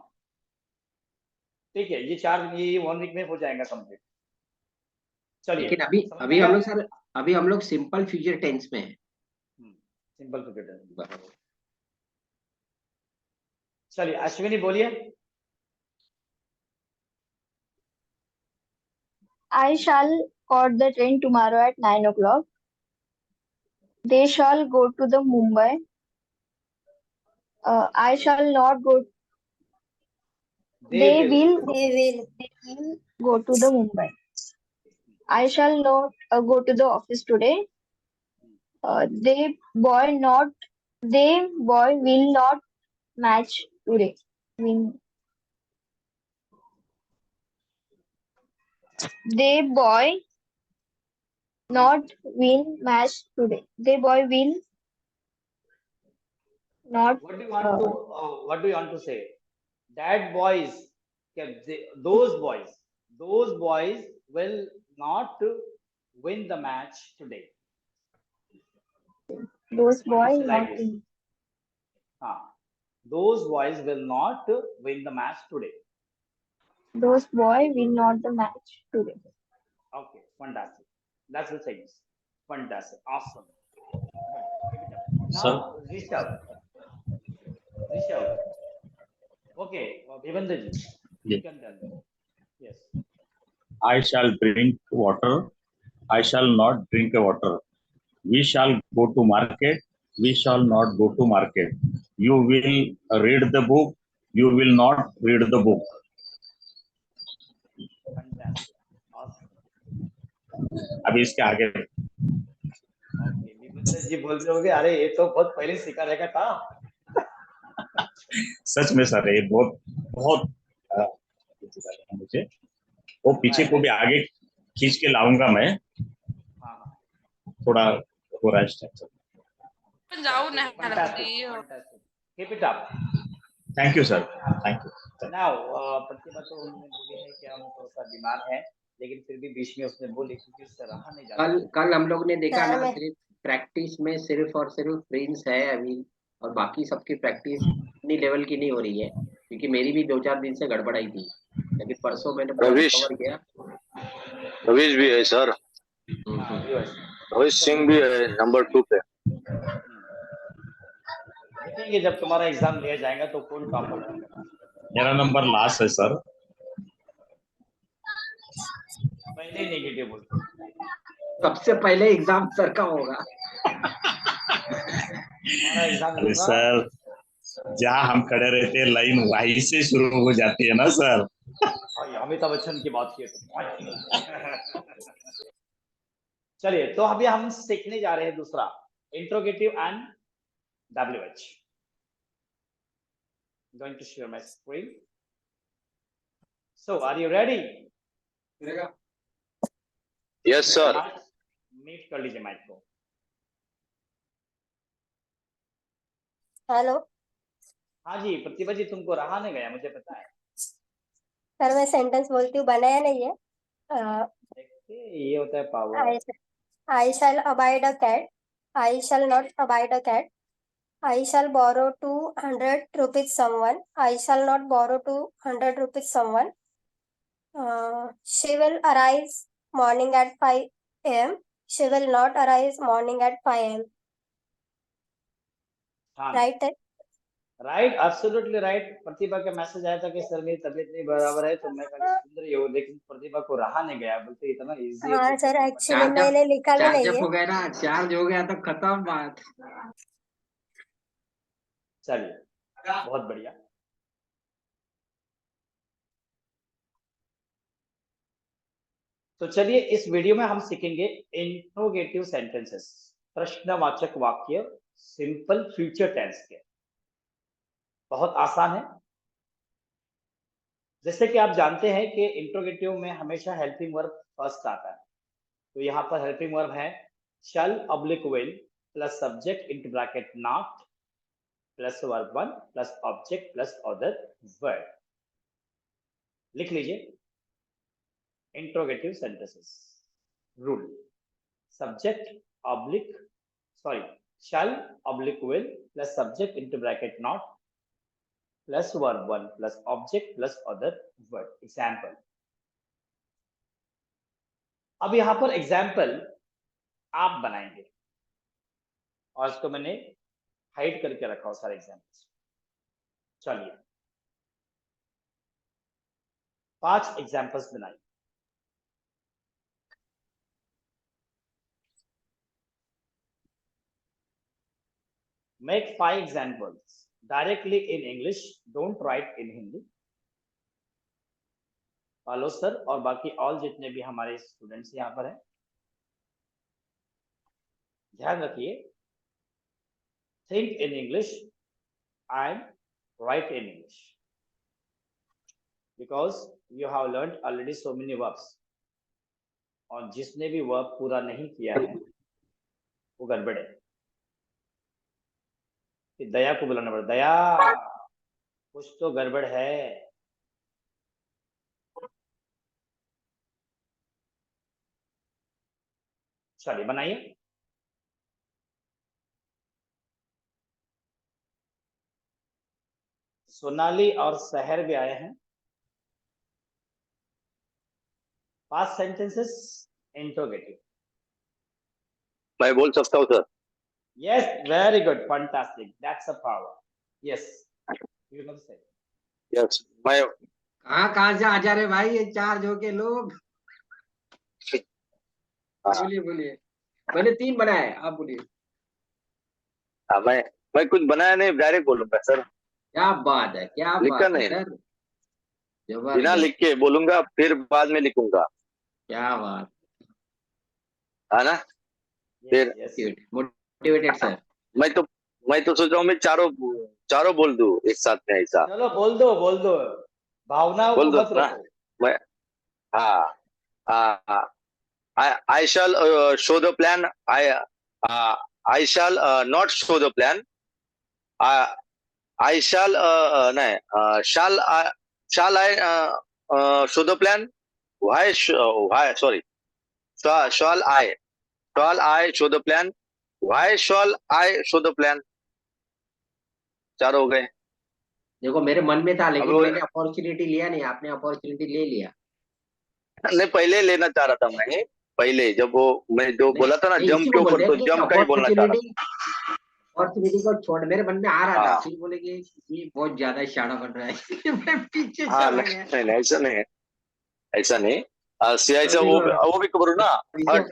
ठीक है, ये 4 दिन, ये 1 वीक में हो जाएगा कंप्लीट। चलिए, लेकिन अभी समझ में अभी हम आया? लोग सर, अभी हम लोग सिंपल फ्यूचर टेंस में है। Simple future tense. चलिए अश्विनी बोलिए। I shall caught the train tomorrow at 9 o'clock. They shall go to the Mumbai. I shall not go. They will. They will go to the Mumbai. I shall not go to the office today. They boy will not match today. Win. They boy not win match today. They boy will not. What do you want to what do you want to say? That boys, those boys will not win the match today. Those What do boy you say like not this? win. Those boys will not win the match today. Those boy will not the match today. Okay, fantastic. That's the things. Fantastic. Awesome. Keep it up. Sir. Now, Rishabh. Okay, Bhivendra ji, you Yeah. can tell me. Yes. I shall drink water. I shall not drink water. We shall go to market. We shall not go to market. You will read the book. You will not read the book. Fantastic. Awesome. अभी इसके आगे Okay, विमल जी बोल रहे होगे, अरे ये तो बहुत पहले सीखा रहेगा था। सच में सर ये बहुत बहुत मुझे वो पीछे को भी आगे खींच के लाऊंगा मैं, हाँ, थोड़ा हो रहा है स्ट्रक्चर। जाओ ना fantastic, fantastic. Keep it up. Thank you sir, thank you. Now, प्रतिभा तो उन्होंने बोली है कि हम थोड़ा सा बीमार हैं, लेकिन फिर भी बीच में उसने बोली क्योंकि उससे रहा नहीं जाता। कल हम लोग ने देखा सर, ना, मैं- सिर्फ प्रैक्टिस में सिर्फ और सिर्फ प्रिंस है अभी, और बाकी सबकी प्रैक्टिस इतनी लेवल की नहीं हो रही है, क्योंकि मेरी भी 2-4 दिन से गड़बड़ आई थी, लेकिन परसों मैंने पूरा रवीश। कवर किया। रवीश भी है सर, हाँ, viewers. रवीश सिंह भी है नंबर 2 पे। देखेंगे जब तुम्हारा एग्जाम लिया जाएगा तो कौन टॉपर बनेगा। मेरा नंबर लास्ट है सर। पहले ही नेगेटिव बोलते हैं। सबसे पहले एग्जाम सर का होगा। हमारा एग्जाम अरे सर जहाँ हम खड़े रहते हैं लाइन वहीं से शुरू हो जाती है ना सर। अमिताभ बच्चन की बात किए तो चलिए, तो अभी हम सीखने जा रहे हैं दूसरा interrogative and WH. Going to share my screen. So, are you ready? Yes sir. Mute कर लीजिए माइक को। हेलो हाँ जी, प्रतिभा जी तुमको रहा नहीं गया, मुझे पता है। सर, मैं सेंटेंस बोलती हूँ, बनाया नहीं है। देखिए ये होता है power. I shall abide a cat. I shall not abide a cat. I shall borrow 200 rupees someone. I shall not borrow 200 rupees someone. She will arise morning at 5 a.m. She will not arise morning at 5 a.m. हाँ, Right है? Right, absolutely right. प्रतिभा का message आया था कि sir मेरी तबीयत नहीं बराबर है, तो मैं खाली सुन रही हूँ, लेकिन प्रतिभा को रहा नहीं गया, बोलते इतना इजी है। हाँ सर, एक्चुअली मैंने लिखा भी नहीं है। हो गया ना, चार्ज हो गया तो खत्म बात। चलिए, बहुत बढ़िया। तो चलिए इस वीडियो में हम सीखेंगे इंट्रोगेटिव सेंटेंसेस, प्रश्नवाचक वाक्य सिंपल फ्यूचर टेंस के। बहुत आसान है। जैसे कि आप जानते हैं कि इंट्रोगेटिव में हमेशा हेल्पिंग वर्ब फर्स्ट आता है, तो यहाँ पर हेल्पिंग वर्ब है shall oblique will plus subject into bracket not plus verb one plus object plus other word. लिख लीजिए interrogative sentences rule. Subject oblique shall oblique will plus subject into bracket not plus verb one plus object plus other word. Example, अब यहां पर example आप बनाएंगे और इसको मैंने हाइड करके रखा हो सारे एग्जाम्पल्स। चलिए 5 एग्जाम्पल्स बनाइए। Make 5 examples directly in English. Don't write in Hindi. पालो सर और बाकी ऑल जितने भी हमारे स्टूडेंट्स यहाँ पर हैं, ध्यान रखिए, think in English and write in English because you have learned already so many verbs. और जिसने भी वर्ब पूरा नहीं किया है वो गड़बड़ है। दया को बुलाना पड़ा, दया कुछ तो गड़बड़ है। चलिए बनाइए। सोनाली और सहर भी आए हैं। 5 सेंटेंसेस इंट्रोगेटिव। मैं बोल सकता हूँ sir? Yes, very good, fantastic. That's a power. Yes, you can say. Yes, मैं कहाँ से आ जा रहे भाई ये चार्ज होके लोग। बोलिए बोलिए, मैंने 3 बनाए, आप बोलिए। मैं कुछ बनाया नहीं, डायरेक्ट बोलूंगा सर। क्या बात है, क्या लिखा बात है नहीं, सर, बिना जबरदस्त, लिख के बोलूंगा फिर बाद में लिखूंगा, क्या बात, है ना? फिर मोटिवेटेड सर। मैं तो सोच रहा हूँ मैं चारों बोल दूं एक साथ में, ऐसा चलो बोल दो, भावनाओं को बोल दो मत ना। रोको। मैं हाँ, I shall show the plan. I shall not show the plan. I shall shall I show the plan? Why sorry? Shall I show the plan? Why shall I show the plan? 4 हो गए। देखो मेरे मन में था लेकिन अब मैंने अपॉर्चुनिटी लिया नहीं, आपने अपॉर्चुनिटी ले लिया। नहीं, पहले लेना चाह रहा था मैं, पहले जब वो मैं जो बोला था ना नहीं, जंप इसी के को ऊपर, बोलते तो हैं कि जंप का ही बोलना चाह रहा अपॉर्चुनिटी को छोड़, मेरे मन में आ रहा था, हाँ। फिर बोले कि ये बहुत ज्यादा इशारा बन रहा है मैं पीछे हाँ, चला गया। नहीं ऐसा नहीं है, ऐसा नहीं। ऐसा वो भी बोलो ना,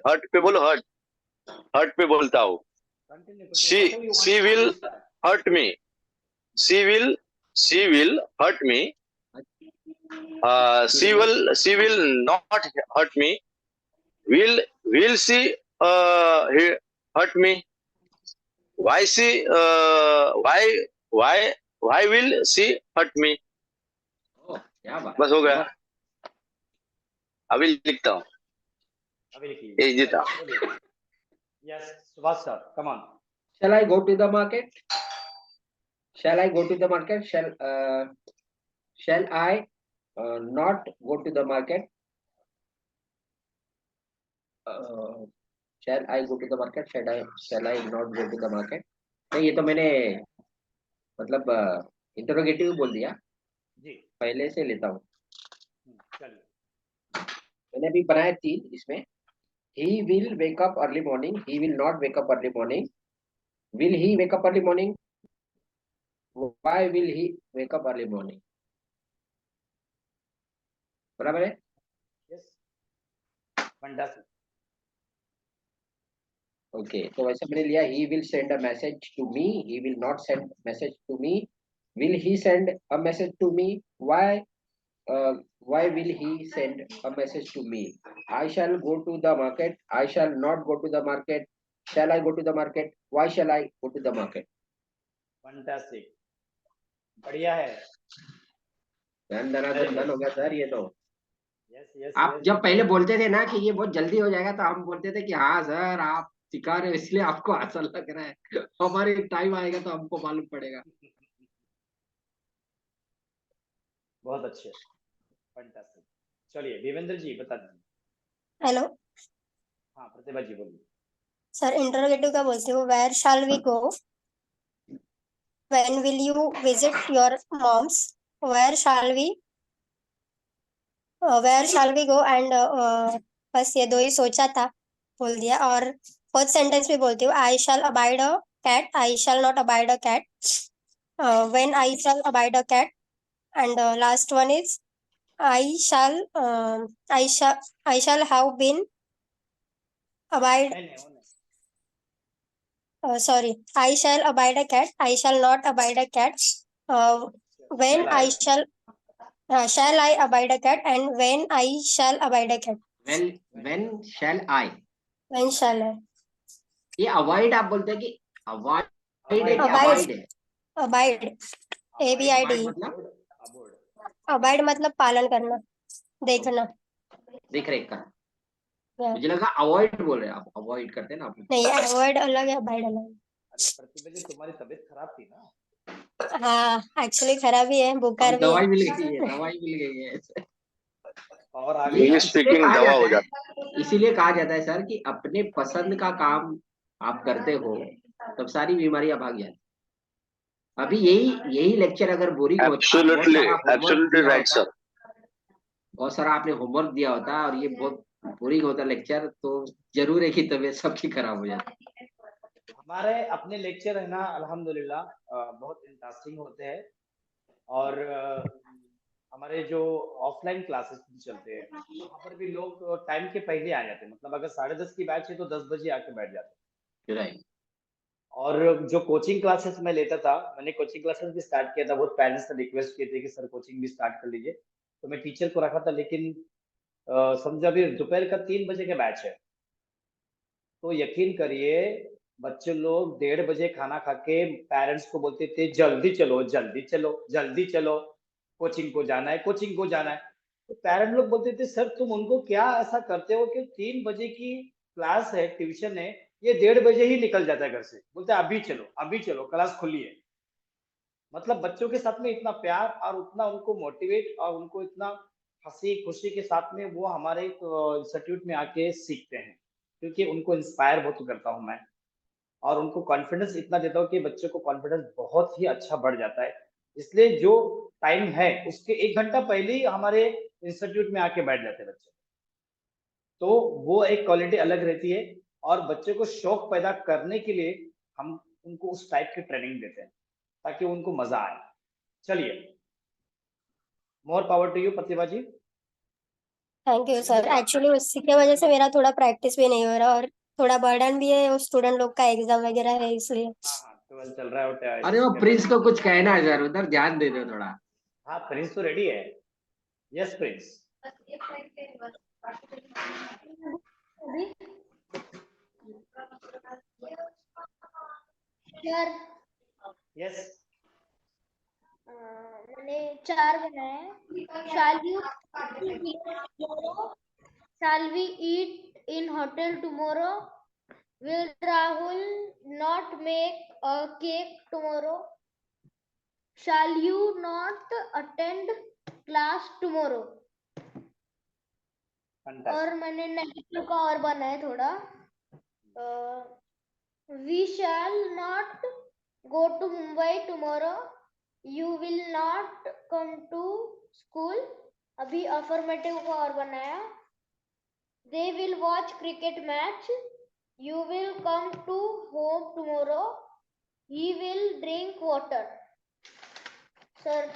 हर्ट पे बोलो, हर्ट पे बोलता हूँ। she will hurt me, she will hurt me, she will not hurt me, will she hurt me, why she why will she hurt me? क्या बात, बस हो गया। अभी लिखता हूँ, अभी लिखिए। ये था। Yes, Subhash sir, come on. shall I go to the market? Shall I go to the market? Shall I not go to the market? Shall I go to the market? Shall I not go to the market? नहीं, ये तो मैंने मतलब interrogative बोल दिया जी, पहले से लेता हूँ। चलिए। मैंने अभी बनाया 3 इसमें। He will wake up early morning. He will not wake up early morning. Will he wake up early morning? Why will he wake up early morning? बराबर है? Yes, fantastic. Okay, तो वैसे मैंने लिया he will send a message to me. He will not send message to me. Will he send a message to me? Why? why will he send a message to me? I shall go to the market. I shall not go to the market. Shall I go to the market? Why shall I go to the market? Fantastic, बढ़िया है। धन धनाधन धन हो गया sir ये तो। Yes yes आप yes. जब पहले बोलते थे ना कि ये बहुत जल्दी हो जाएगा तो हम बोलते थे कि हाँ सर आप सिखा रहे हो इसलिए आपको आसान लग रहा है, हमारे टाइम आएगा तो हमको मालूम पड़ेगा। बहुत अच्छे, फैंटास्टिक। चलिए देवेंद्र जी बता दीजिए। हेलो हाँ प्रतिभा जी बोलिए। सर, इंटरोगेटिव का बोलती हूँ, where shall we go, when will you visit your moms, where shall we go and बस ये दो ही सोचा था, बोल दिया। और फर्स्ट सेंटेंस भी बोलती हूँ, I shall abide a cat, I shall not abide a cat, when I shall abide a cat, and last one is I shall have been abide. नहीं नहीं वो नहीं। Sorry, I shall abide a cat. I shall not abide a cat. When I shall I abide a cat, and when I shall abide a cat. When shall I? When shall I ये avoid आप बोलते हैं कि avoid है कि Abide. Avoid है? abide? ABID. Abide मतलब abode. Abide मतलब पालन करना, देखना। देख रेख का। Yeah. मुझे लगा अवॉइड बोल रहे हैं आप, अवॉइड करते हैं ना आप। नहीं, avoid अलग है, abide अलग है। अरे प्रतिभा जी तुम्हारी तबीयत खराब थी ना? हाँ, एक्चुअली खराब ही है, बुखार भी है। दवाई मिल गई है, दवाई मिल गई है। और आगे ये इंग्लिश इसलिए स्पीकिंग कहा दवा हो जाता है, इसीलिए कहा जाता है सर कि अपने पसंद का काम आप करते हो तब सारी बीमारियां भाग जाती। अभी यही लेक्चर अगर बोरिंग होता, एब्सोल्युटली होमवर्क एब्सोल्युटली दिया राइट होता, सर। बहुत सारा आपने होमवर्क दिया होता और ये बहुत बोरिंग होता लेक्चर, तो जरूर है कि तबीयत सबकी खराब हो जाती। हमारे अपने लेक्चर है ना अल्हम्दुलिल्लाह बहुत इंटरेस्टिंग होते हैं। और हमारे जो ऑफलाइन क्लासेस भी चलते हैं वहाँ पर भी लोग टाइम के पहले आ जाते हैं, मतलब अगर 10:30 की बैच है तो 10 बजे आके बैठ जाते हैं। राइट। और जो कोचिंग क्लासेस मैं लेता था, मैंने कोचिंग क्लासेस भी स्टार्ट किया था, बहुत पेरेंट्स ने रिक्वेस्ट किए थे कि सर कोचिंग भी स्टार्ट कर लीजिए, तो मैं टीचर को रखा था। लेकिन समझो अभी दोपहर का 3 बजे का बैच है, तो यकीन करिए बच्चे लोग 1:30 बजे खाना खा के पेरेंट्स को बोलते थे जल्दी चलो जल्दी चलो जल्दी चलो, कोचिंग को जाना है कोचिंग को जाना है। तो पेरेंट लोग बोलते थे सर तुम उनको क्या ऐसा करते हो कि 3 बजे की क्लास है, ट्यूशन है, ये 1:30 बजे ही निकल जाता है घर से, बोलते अभी चलो क्लास खुली है। मतलब बच्चों के साथ में इतना प्यार और उतना उनको मोटिवेट और उनको इतना हंसी खुशी के साथ में वो हमारे इंस्टीट्यूट में आके सीखते हैं, क्योंकि उनको इंस्पायर बहुत करता हूँ मैं और उनको कॉन्फिडेंस इतना देता हूँ कि बच्चे को कॉन्फिडेंस बहुत ही अच्छा बढ़ जाता है। इसलिए जो टाइम है उसके 1 घंटा पहले ही हमारे इंस्टीट्यूट में आके बैठ जाते हैं बच्चे, तो वो एक क्वालिटी अलग रहती है। और बच्चे को शौक पैदा करने के लिए हम उनको उस टाइप की ट्रेनिंग देते हैं ताकि उनको मजा आए। चलिए, more power to you Pratibha ji. Thank you sir. Actually उसी की वजह से मेरा थोड़ा प्रैक्टिस भी नहीं हो रहा, और थोड़ा बर्डन भी है, और स्टूडेंट लोग का एग्जाम वगैरह है, इसलिए। हाँ 12 चल रहा है और अरे वो प्रिंस को कुछ कहना है सर, उधर ध्यान दे दो थोड़ा। हाँ प्रिंस तो रेडी है। Yes Prince. सर यस मैंने 4 बनाए हैं। Shall we eat in hotel tomorrow? Will Rahul not make a cake tomorrow? Shall you not attend class tomorrow? और मैंने नेगेटिव का और बनाया थोड़ा। We shall not go to Mumbai tomorrow. You will not come to school. अभी affirmative का और बनाया। They will watch cricket match. You will come to home tomorrow. He will drink water. Sir,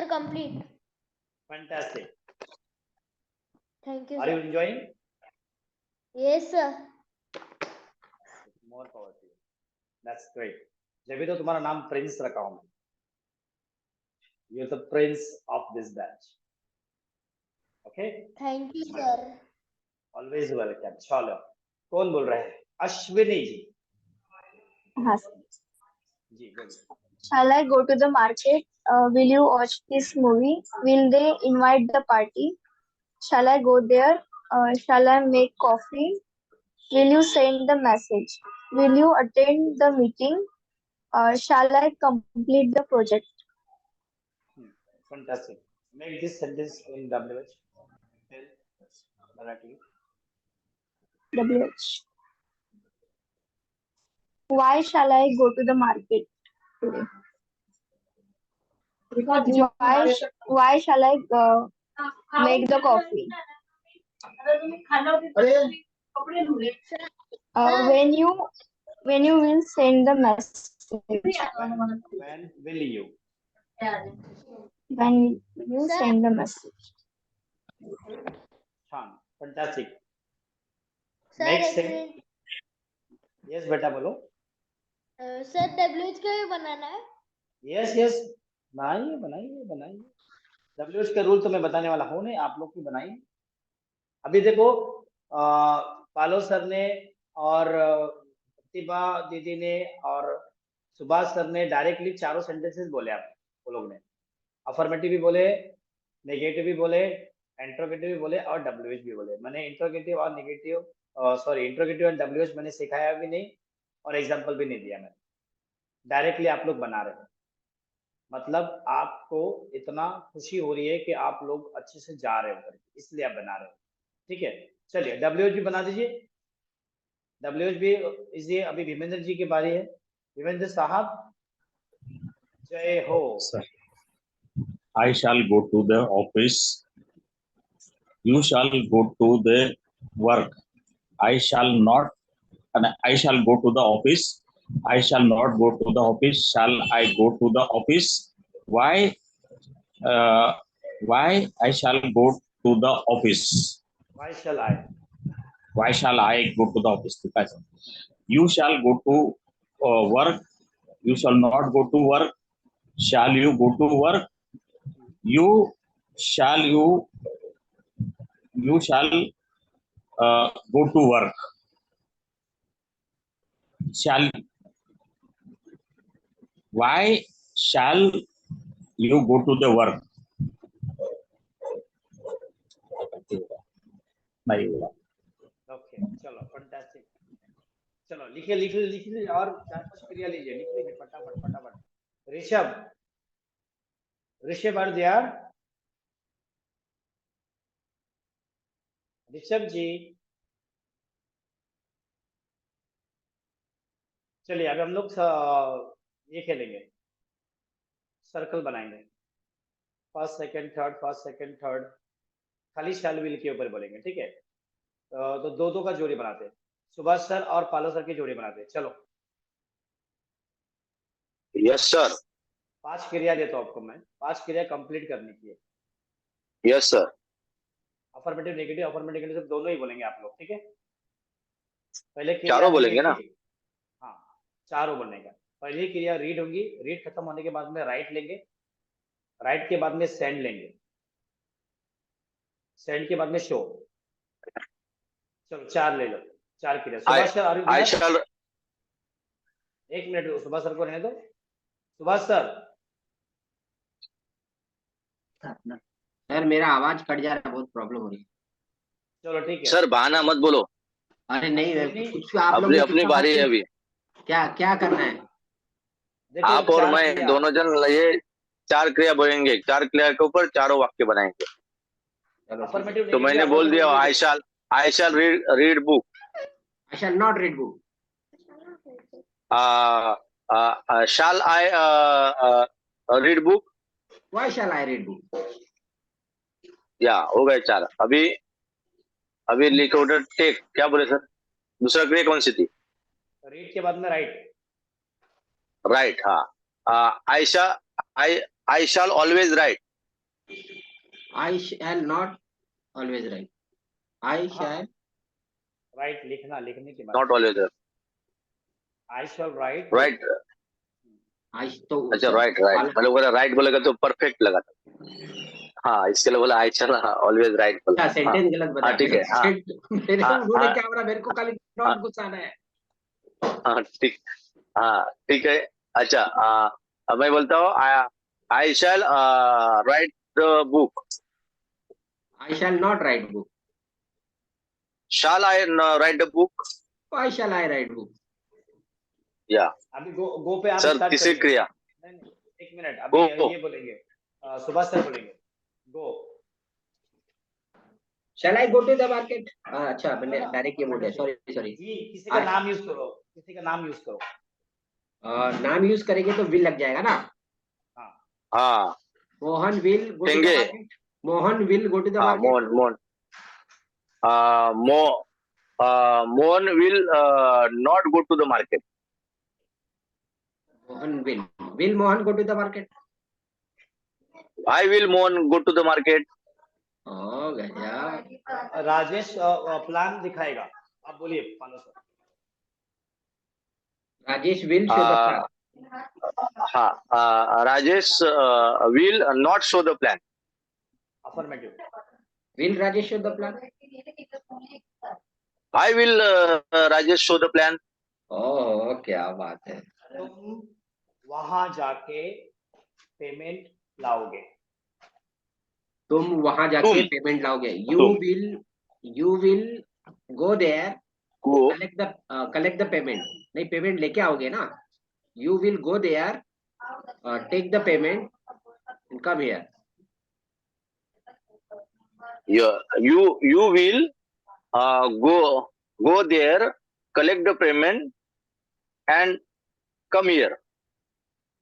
complete. Fantastic. Thank you, Are sir. you enjoying? Yes, sir. More power to you. That's great. जब भी तो तुम्हारा नाम Prince रखा हूं मैं। You're the prince of this batch. Okay, Thank you, sir. always welcome. चलो, कौन बोल रहे हैं? अश्विनी जी। हाँ, जी बोलिए। shall I go to the market? Will you watch this movie? Will they invite the party? Shall I go there? Shall I make coffee? Will you send the message? Will you attend the meeting? Shall I complete the project? Fantastic. Make this sentence in WH. Marathi. WH. Why shall I go to the market today? Why shall I make the coffee? When you will send the message. When will you? When you send the message. Fantastic. Sir Next एक thing. Minute, Yes बेटा बोलो। Sir WH का भी बनाना है? Yes, बनाइए। WH का rule तो मैं बताने वाला हूँ नहीं, आप लोग भी बनाइए। अभी देखो, पालो सर ने और प्रतिभा दीदी ने और सुभाष सर ने डायरेक्टली चारों सेंटेंसेस बोले, आप वो लोग ने अफर्मेटिव भी बोले, नेगेटिव भी बोले, इंट्रोगेटिव भी बोले और WH भी बोले। मैंने इंट्रोगेटिव और नेगेटिव इंट्रोगेटिव एंड WH मैंने सिखाया भी नहीं और एग्जाम्पल भी नहीं दिया। मैंने डायरेक्टली आप लोग बना रहे हो, मतलब आपको इतना खुशी हो रही है कि आप लोग अच्छे से जा रहे हो करके, इसलिए आप बना रहे हो। ठीक है, चलिए WH भी बना दीजिए। WH भी इसलिए अभी भीमेंद्र जी की बारी है। भीमेंद्र साहब जय हो। I shall go to the office. You shall go to the work. I shall not, and I shall go to the office. I shall not go to the office. Shall I go to the office? Why I shall go to the office? Why shall I? Why shall I go to the office? You shall go to work. You shall not go to work. Shall you go to work? You shall go to work. Why shall you go to the work? नहीं होगा। Okay, चलो fantastic. चलो लिखिए और 4-5 क्रिया लीजिए, लिख लीजिए फटाफट। Rishabh are there? ऋषभ जी, चलिए अभी हम लोग ये खेलेंगे, सर्कल बनाएंगे। फर्स्ट सेकंड थर्ड खाली शैल विल के ऊपर बोलेंगे, ठीक है? तो 2-2 का जोड़ी बनाते हैं। सुभाष सर और पालो सर की जोड़ी बनाते हैं। चलो। Yes sir. 5 क्रिया देता हूं आपको मैं, 5 क्रिया कंप्लीट करने की है। Yes sir. अफर्मेटिव नेगेटिव सब दोनों ही बोलेंगे आप लोग, ठीक है? पहले क्रिया चारों बोलेंगे ना? हाँ, चारों बोलने का। पहली क्रिया रीड होगी, रीड खत्म होने के बाद में राइट लेंगे, राइट के बाद में सेंड लेंगे, सेंड के बाद में शो। चलो 4 ले लो, 4 क्रिया। सुभाष सर आई शैल, एक मिनट सुभाष सर को रहने दो। सुभाष सर। सर मेरा आवाज कट जा रहा है, बहुत प्रॉब्लम हो रही है। चलो ठीक है सर बहाना मत बोलो। अरे नहीं, कुछ आप लोग अपनी बारी है अभी। क्या करना है? आप और मैं दोनों जन ये 4 क्रिया बोलेंगे, 4 क्रिया के ऊपर चारों वाक्य बनाएंगे। तो मैंने बोल दिया I shall read book. I shall not read book. Shall I read book? Why shall I read book? या हो गए 4। अभी लिखो टेक, क्या बोले सर? दूसरा क्रिया कौन सी थी? रीड के बाद में राइट। राइट, हाँ। I shall always write. I shall not always write. I shall write लिखने के बाद not always. I shall write. Write. I तो अच्छा राइट राइट, मतलब बोला राइट बोलेगा तो परफेक्ट लगा था। हाँ इसके लिए बोला आई शैल ऑलवेज राइट बोला। हाँ सेंटेंस गलत हाँ बताया ठीक है। हाँ मेरे हाँ उन्होंने हाँ क्या बोला, मेरे को खाली हाँ नॉट घुसाना है। हाँ, ठीक। हाँ ठीक है। अच्छा अब मैं बोलता हूँ I shall write the book. I shall not write book, shall I write the book? I shall I write book. या अभी गो पे आप सर स्टार्ट किसे करिए। क्रिया? नहीं नहीं, एक मिनट, गो अभी ये बोलेंगे सुभाष सर बोलेंगे गो। शैल आई गो टू द मार्केट? अच्छा मैंने डायरेक्ट ये बोल दिया, सॉरी सॉरी। किसी का नाम यूज करो, किसी का नाम यूज करो। नाम यूज करेंगे तो विल लग जाएगा ना। हाँ हाँ Mohan will go to the देंगे। Market, Mohan will go to the हाँ market. Mohan Mohan Mohan will not go to the market. Mohan will Mohan go to the market. I will Mohan go to the market. ओ गया। राजेश प्लान दिखाएगा, आप बोलिए पालो sir. Rajesh will show the plan. हाँ Rajesh will not show the plan. Affirmative. Will Rajesh show the plan? I will Rajesh show the plan. ओह क्या बात है। तुम वहां जाके पेमेंट लाओगे। तुम वहां जाके तुम पेमेंट लाओगे। तुम you will go there go collect the payment. नहीं पेमेंट लेके आओगे ना। You will go there take the payment come here. you will go there collect the payment and come here.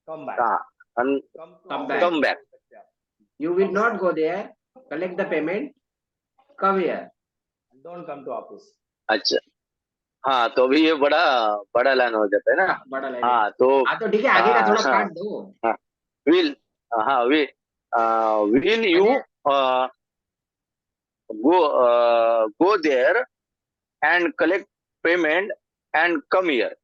Come back, And Come back. come back. You will not go there collect the payment come here. Don't come to office. अच्छा हाँ तो अभी ये बड़ा बड़ा line हो जाता है ना। बड़ा लाइन। हाँ तो ठीक है, आगे का थोड़ा हाँ काट दो। हाँ will हाँ will you go there and collect payment and come here.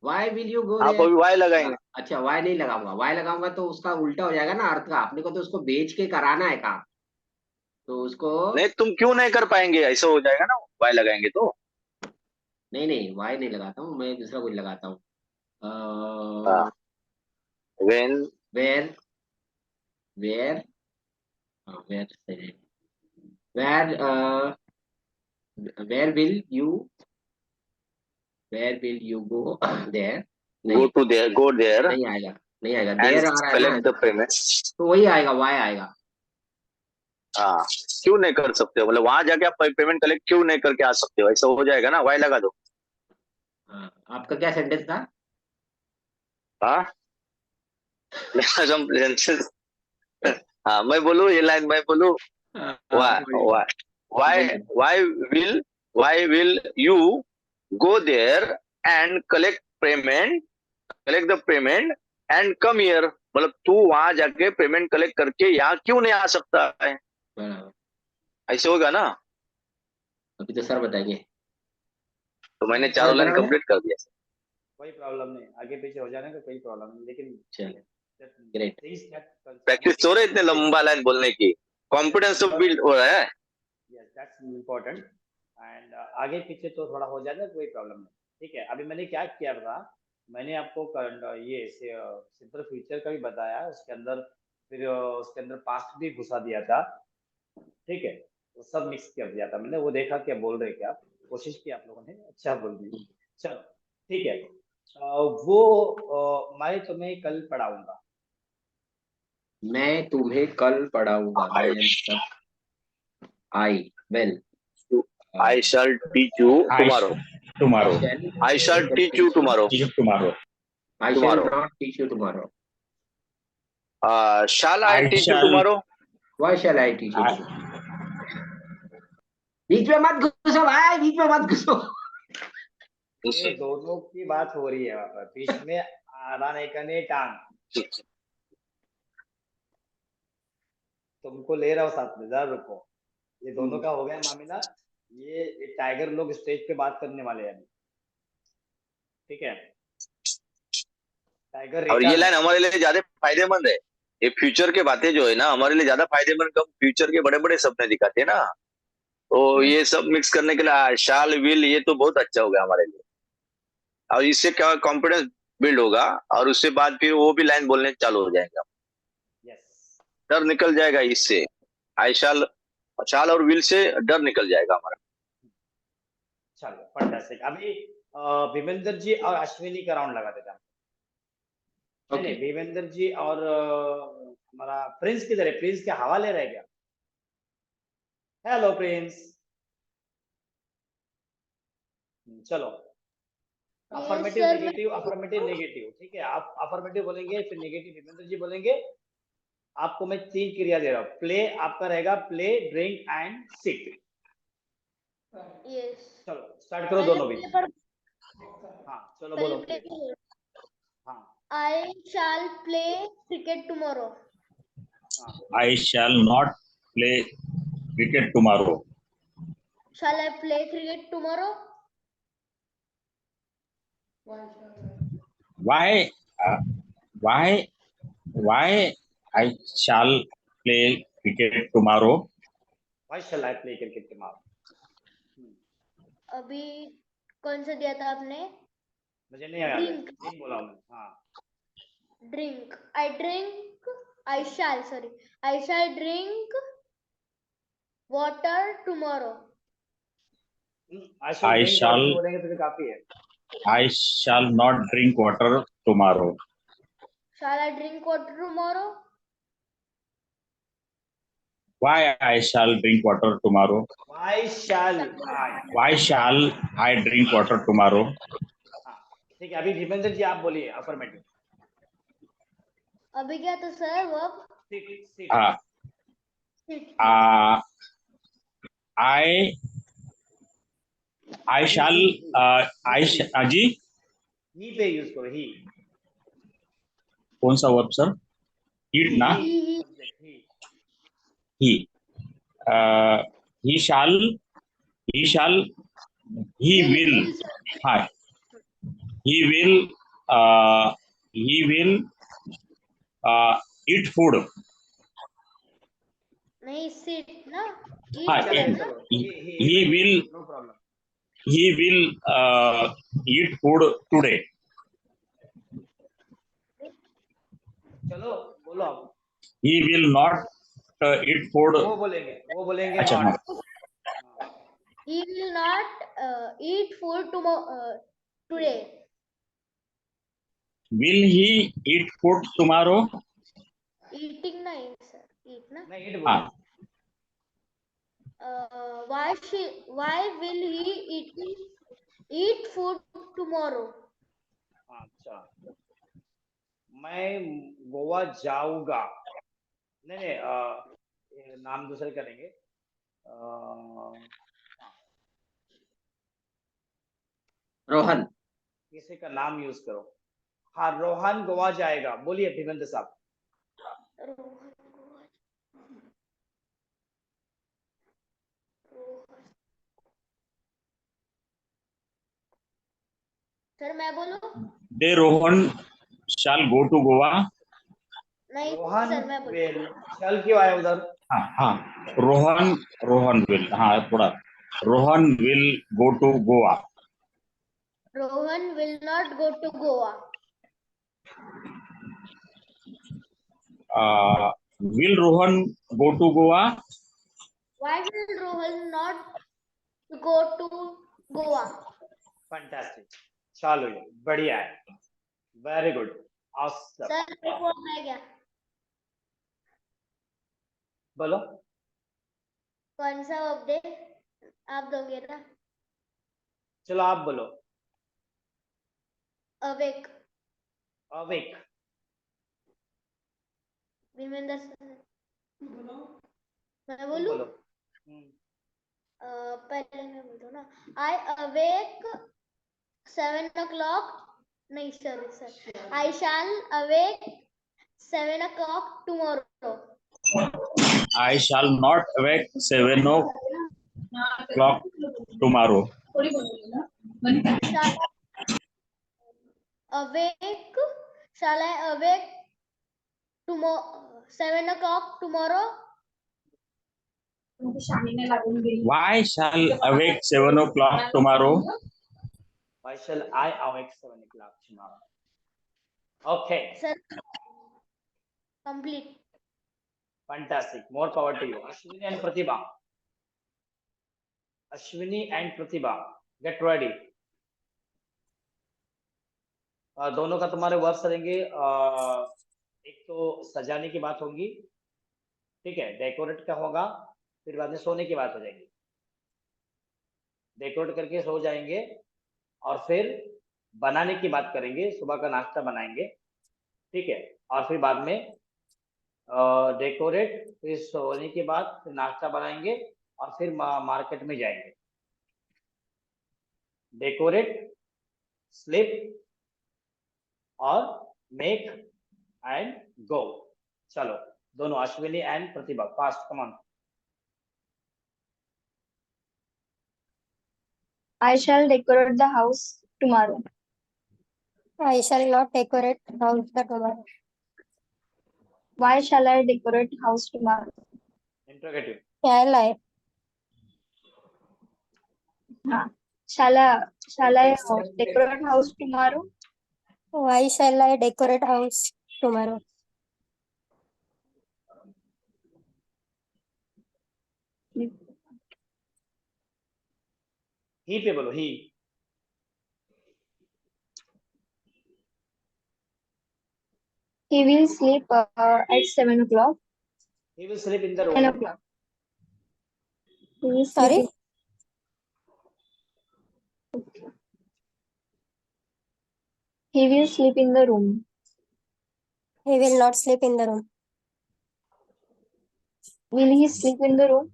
Why will you go आप there? अभी वाई लगाएंगे। अच्छा वाई नहीं लगाऊंगा, वाई लगाऊंगा तो उसका उल्टा हो जाएगा ना अर्थ का। अपने को तो उसको बेच के कराना है काम, तो उसको नहीं तुम क्यों नहीं कर पाएंगे, ऐसा हो जाएगा ना वाई लगाएंगे तो। नहीं वाई नहीं लगाता हूँ मैं, दूसरा कुछ लगाता हूँ। हाँ when where where where where will you go there? go to there go there नहीं आएगा, नहीं आएगा। and देयर आ रहा है collect ना, the payment. तो वही आएगा, वाई आएगा। हाँ क्यों नहीं कर सकते हो, मतलब वहां जाके आप पेमेंट कलेक्ट क्यों नहीं करके आ सकते हो, ऐसा हो जाएगा ना, वाई लगा दो। हाँ, आपका क्या सेंटेंस था? हाँ हाँ मैं बोलूँ ये लाइन, मैं बोलूँ why will you go there and collect the payment and come here, मतलब तू वहां जाके पेमेंट कलेक्ट करके यहाँ क्यों नहीं आ सकता है, ऐसे होगा ना। अभी तो सर बताएंगे। तो मैंने चारों लाइन कंप्लीट कर दिया। कोई प्रॉब्लम नहीं, आगे पीछे हो जाने का कोई प्रॉब्लम नहीं, लेकिन चलिए ग्रेट। प्रैक्टिस हो रही है इतने लंबा लाइन बोलने की, कॉन्फिडेंस तो बिल्ड हो रहा है। Yes that's important. एंड आगे पीछे तो थोड़ा हो जाएगा, कोई प्रॉब्लम नहीं। ठीक है, अभी मैंने क्या किया था, मैंने आपको ये सिंपल फ्यूचर का भी बताया, उसके अंदर फिर उसके अंदर पास्ट भी घुसा दिया था। ठीक है, वो सब मिक्स कर दिया था मैंने, वो देखा क्या बोल रहे क्या, कोशिश की आप लोगों ने, अच्छा बोल दी। चलो ठीक है, मैं तुम्हें कल पढ़ाऊंगा। मैं तुम्हें कल पढ़ाऊंगा। I will I shall teach you tomorrow. I shall teach you tomorrow. I shall not teach you tomorrow. Shall I teach you tomorrow? Why shall I teach you tomorrow? बीच में मत घुसो भाई, बीच में मत घुसो। ये दोनों की बात हो रही है वहाँ पर, बीच में आधा नहीं करने टांग। तुमको ले रहा हूँ साथ में, जरा रुको। ये दोनों का हो गया मामला। ये टाइगर लोग स्टेज पे बात करने वाले हैं अभी। ठीक है, टाइगर और ये रिटर्न लाइन हमारे लिए ज्यादा फायदेमंद है। ये फ्यूचर के बातें जो है ना हमारे लिए ज्यादा फायदेमंद, कम फ्यूचर के बड़े बड़े सपने दिखाते हैं ना, तो ये सब मिक्स करने के लिए शाल विल ये तो बहुत अच्छा हो गया हमारे लिए। और इससे क्या कॉन्फिडेंस बिल्ड होगा, और उससे बाद फिर वो भी लाइन बोलने चालू हो जाएगा, यस, डर निकल जाएगा इससे। आई शाल, शाल और विल से डर निकल जाएगा हमारा। चलो फंटास्टिक। अभी भीमेंद्र जी और अश्विनी का राउंड लगा देता हूँ। नहीं, भीमेंद्र जी और हमारा प्रिंस किधर है? प्रिंस क्या हवा ले रहा है क्या? Hello prince. चलो, affirmative sir, negative, affirmative negative, ठीक है। आप अफर्मेटिव बोलेंगे, फिर नेगेटिव भीमेंद्र जी बोलेंगे। आपको मैं 3 क्रिया दे रहा हूँ। प्ले आपका रहेगा, play, drink and sit. yes. चलो स्टार्ट करो दोनों भी। हाँ चलो बोलो। हाँ, I shall play cricket tomorrow. I shall not play cricket tomorrow. Shall I play cricket tomorrow? Why? Why I shall play cricket tomorrow? Why shall I play cricket tomorrow? अभी कौन सा दिया था आपने? मुझे नहीं याद है, Drink. नहीं बोला मैं। हाँ, Drink. I drink. I shall drink water tomorrow. I I drink shall- water बोलेंगे तो फिर काफी है। I shall not drink water tomorrow. Shall I drink water tomorrow? Why I shall drink water tomorrow? Why shall I? Why shall I drink water tomorrow? हाँ, ठीक है। अभी भीमेंद्र जी आप बोलिए अफर्मेटिव। अभी क्या था sir verb? Sit, sit. I shall जी He पे यूज करो, he. कौन सा वर्ब सर? Eat ना? He shall, he will, हाँ, he will eat food. नहीं sit ना? हाँ, Eat चलो, ना? he will, no problem. he will eat food today. चलो बोलो आप। He will not eat food. वो बोलेंगे अच्छा, not. He will not eat food today. Will he eat food tomorrow? Eating नहीं sir. Eat ना? नहीं, eat हाँ, बोलो। Why will he eat food tomorrow? अच्छा, मैं गोवा जाऊंगा। नहीं, नाम दूसरे करेंगे। रोहन। किसी का नाम यूज करो। हाँ, रोहन गोवा जाएगा। बोलिए भीमेंद्र साहब। सर मैं बोलूं? they Rohan shall go to Goa. नहीं रोहन सर मैं बोलूं। will, चल क्यों आया उधर? हाँ, Rohan will, हाँ थोड़ा, Rohan will go to Goa. Rohan will not go to Goa. Will Rohan go to Goa? Why will Rohan not go to Goa? Fantastic, चलो ये बढ़िया है, very good, awesome. Sir report है क्या? बोलो। कौन सा अपडेट आप दोगे ना? चलो आप बोलो। अवेक। अवेक। भीमेंद्र सर मैं बोलूं? बोलो। पहले मैं बोलूं ना। I awake 7 o'clock. नहीं सर I shall awake 7 o'clock tomorrow. I shall not awake 7 o'clock tomorrow. awake? Shall I awake tomorrow 7 o'clock tomorrow? Why shall awake 7 o'clock tomorrow? Why shall I awake 7 o'clock tomorrow? Okay, Sir, complete. fantastic. More power to you. Ashwini and Pratibha. Ashwini and Pratibha, get ready. दोनों का तुम्हारे words रहेंगे। एक तो सजाने की बात होगी, ठीक है, डेकोरेट का होगा, फिर बाद में सोने की बात हो जाएगी। डेकोरेट करके सो जाएंगे और फिर बनाने की बात करेंगे, सुबह का नाश्ता बनाएंगे, ठीक है, और फिर बाद में डेकोरेट, फिर सोने के बाद फिर नाश्ता बनाएंगे और फिर मार्केट में जाएंगे। डेकोरेट, स्लीप और मेक एंड गो। चलो दोनों, Ashwini and Pratibha, fast, come on. I shall decorate the house tomorrow. I shall not decorate house tomorrow. Why shall I decorate house tomorrow? Interrogative. Shall I? Shall I decorate house tomorrow? Why shall I decorate house tomorrow? ही पे बोलो, ही। He will sleep at 7 o'clock. He will sleep in the 10 room. o'clock. He will sleep Sorry? He will sleep in the room. He will not sleep in the room. Will he sleep in the room?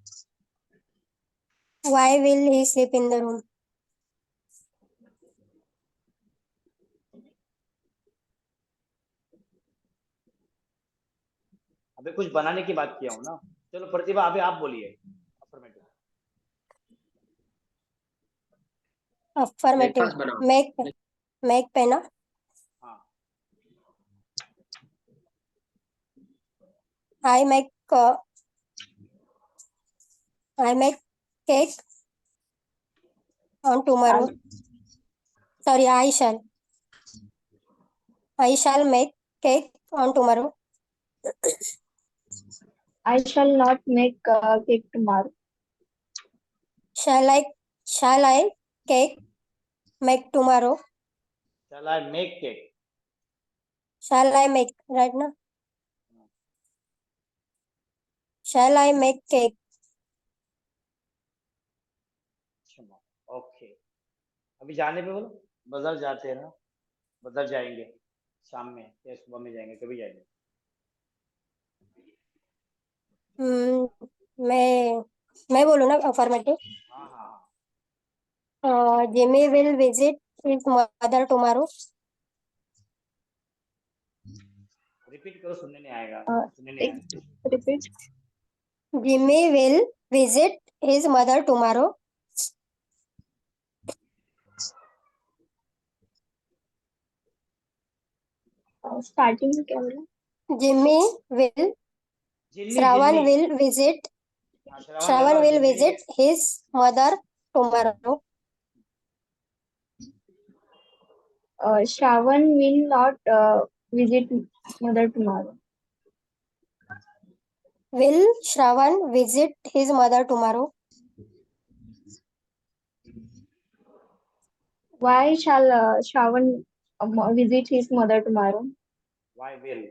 Why will he sleep in the room? अभी कुछ बनाने की बात किया हूँ ना। चलो प्रतिभा, अभी आप बोलिए। अफर्मेटिव। Affirmative. Breakfast बनाओ। Make पे ना? हाँ। I make cake on tomorrow. Sorry, I shall make cake on tomorrow. I shall not make cake tomorrow. Shall I cake make tomorrow? Shall I make cake? Shall I make right now? Shall I make cake? Okay, अभी जाने पे बोलो। बाजार जाते हैं ना, बाजार जाएंगे शाम में या सुबह में जाएंगे, कभी जाएंगे? मैं बोलूँ ना अफर्मेटिव। हाँ हाँ। Jimmy will visit his mother tomorrow. Repeat करो, सुनने नहीं आएगा। सुनने नहीं आएगा। Repeat. Jimmy will visit his mother tomorrow. Starting में क्या बोला? Shravan will visit. Shravan will visit his mother tomorrow. Shravan will not visit mother tomorrow. Will Shravan visit his mother tomorrow? Why shall Shravan visit his mother tomorrow? Why will?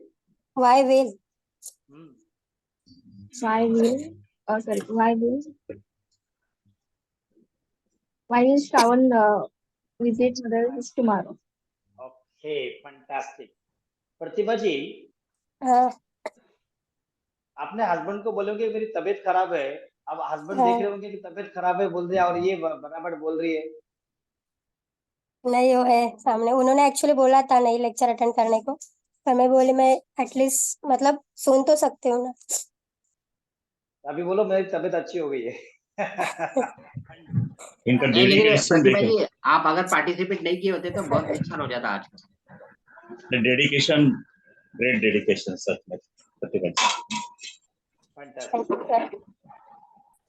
Why will? Why will Shravan visit mother tomorrow? Okay, fantastic. Pratibha ji, अपने husband को बोलोगे मेरी तबीयत खराब है, अब husband देख रहे होंगे कि तबीयत खराब है बोल दिया और ये बराबर बोल रही है। नहीं, वो है सामने, उन्होंने एक्चुअली बोला था नहीं लेक्चर अटेंड करने को, पर मैं बोली मैं एटलीस्ट मतलब सुन तो सकती हूँ ना। अभी बोलो मेरी तबीयत अच्छी हो गई है। नहीं, लेकिन प्रतिभा जी आप अगर पार्टिसिपेट नहीं किए होते तो बहुत नुकसान हो जाता आज। डेडिकेशन, ग्रेट डेडिकेशन सच में प्रतिभा जी। फैंटास्टिक।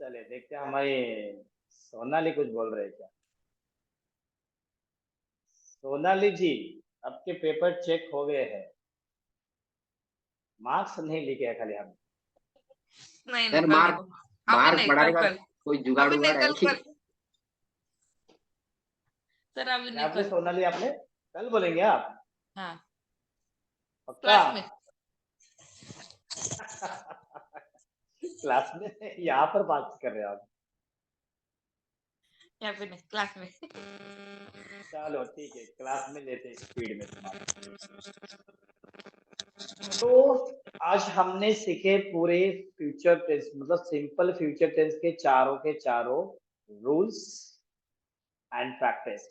चलिए देखते हैं हमारी सोनाली कुछ बोल रहे हैं क्या। सोनाली जी, आपके पेपर चेक हो गए हैं, मार्क्स नहीं लिखे हैं खाली हम। नहीं सर नहीं, मार्क अभी मार्क नहीं, बढ़ाने कल का कल कोई जुगाड़ अभी नहीं, उगाड़ है कल कि कल सर, अभी क्या नहीं, आपने कल। सोनाली, आपने कल बोलेंगे आप हाँ, पक्का? क्लास में। क्लास में यहाँ पर बात कर रहे हैं आप? या फिर नहीं, क्लास में। चलो ठीक है, क्लास में लेते हैं स्पीड में। तो आज हमने सीखे पूरे फ्यूचर टेंस, मतलब सिंपल फ्यूचर टेंस के चारों रूल्स एंड प्रैक्टिस।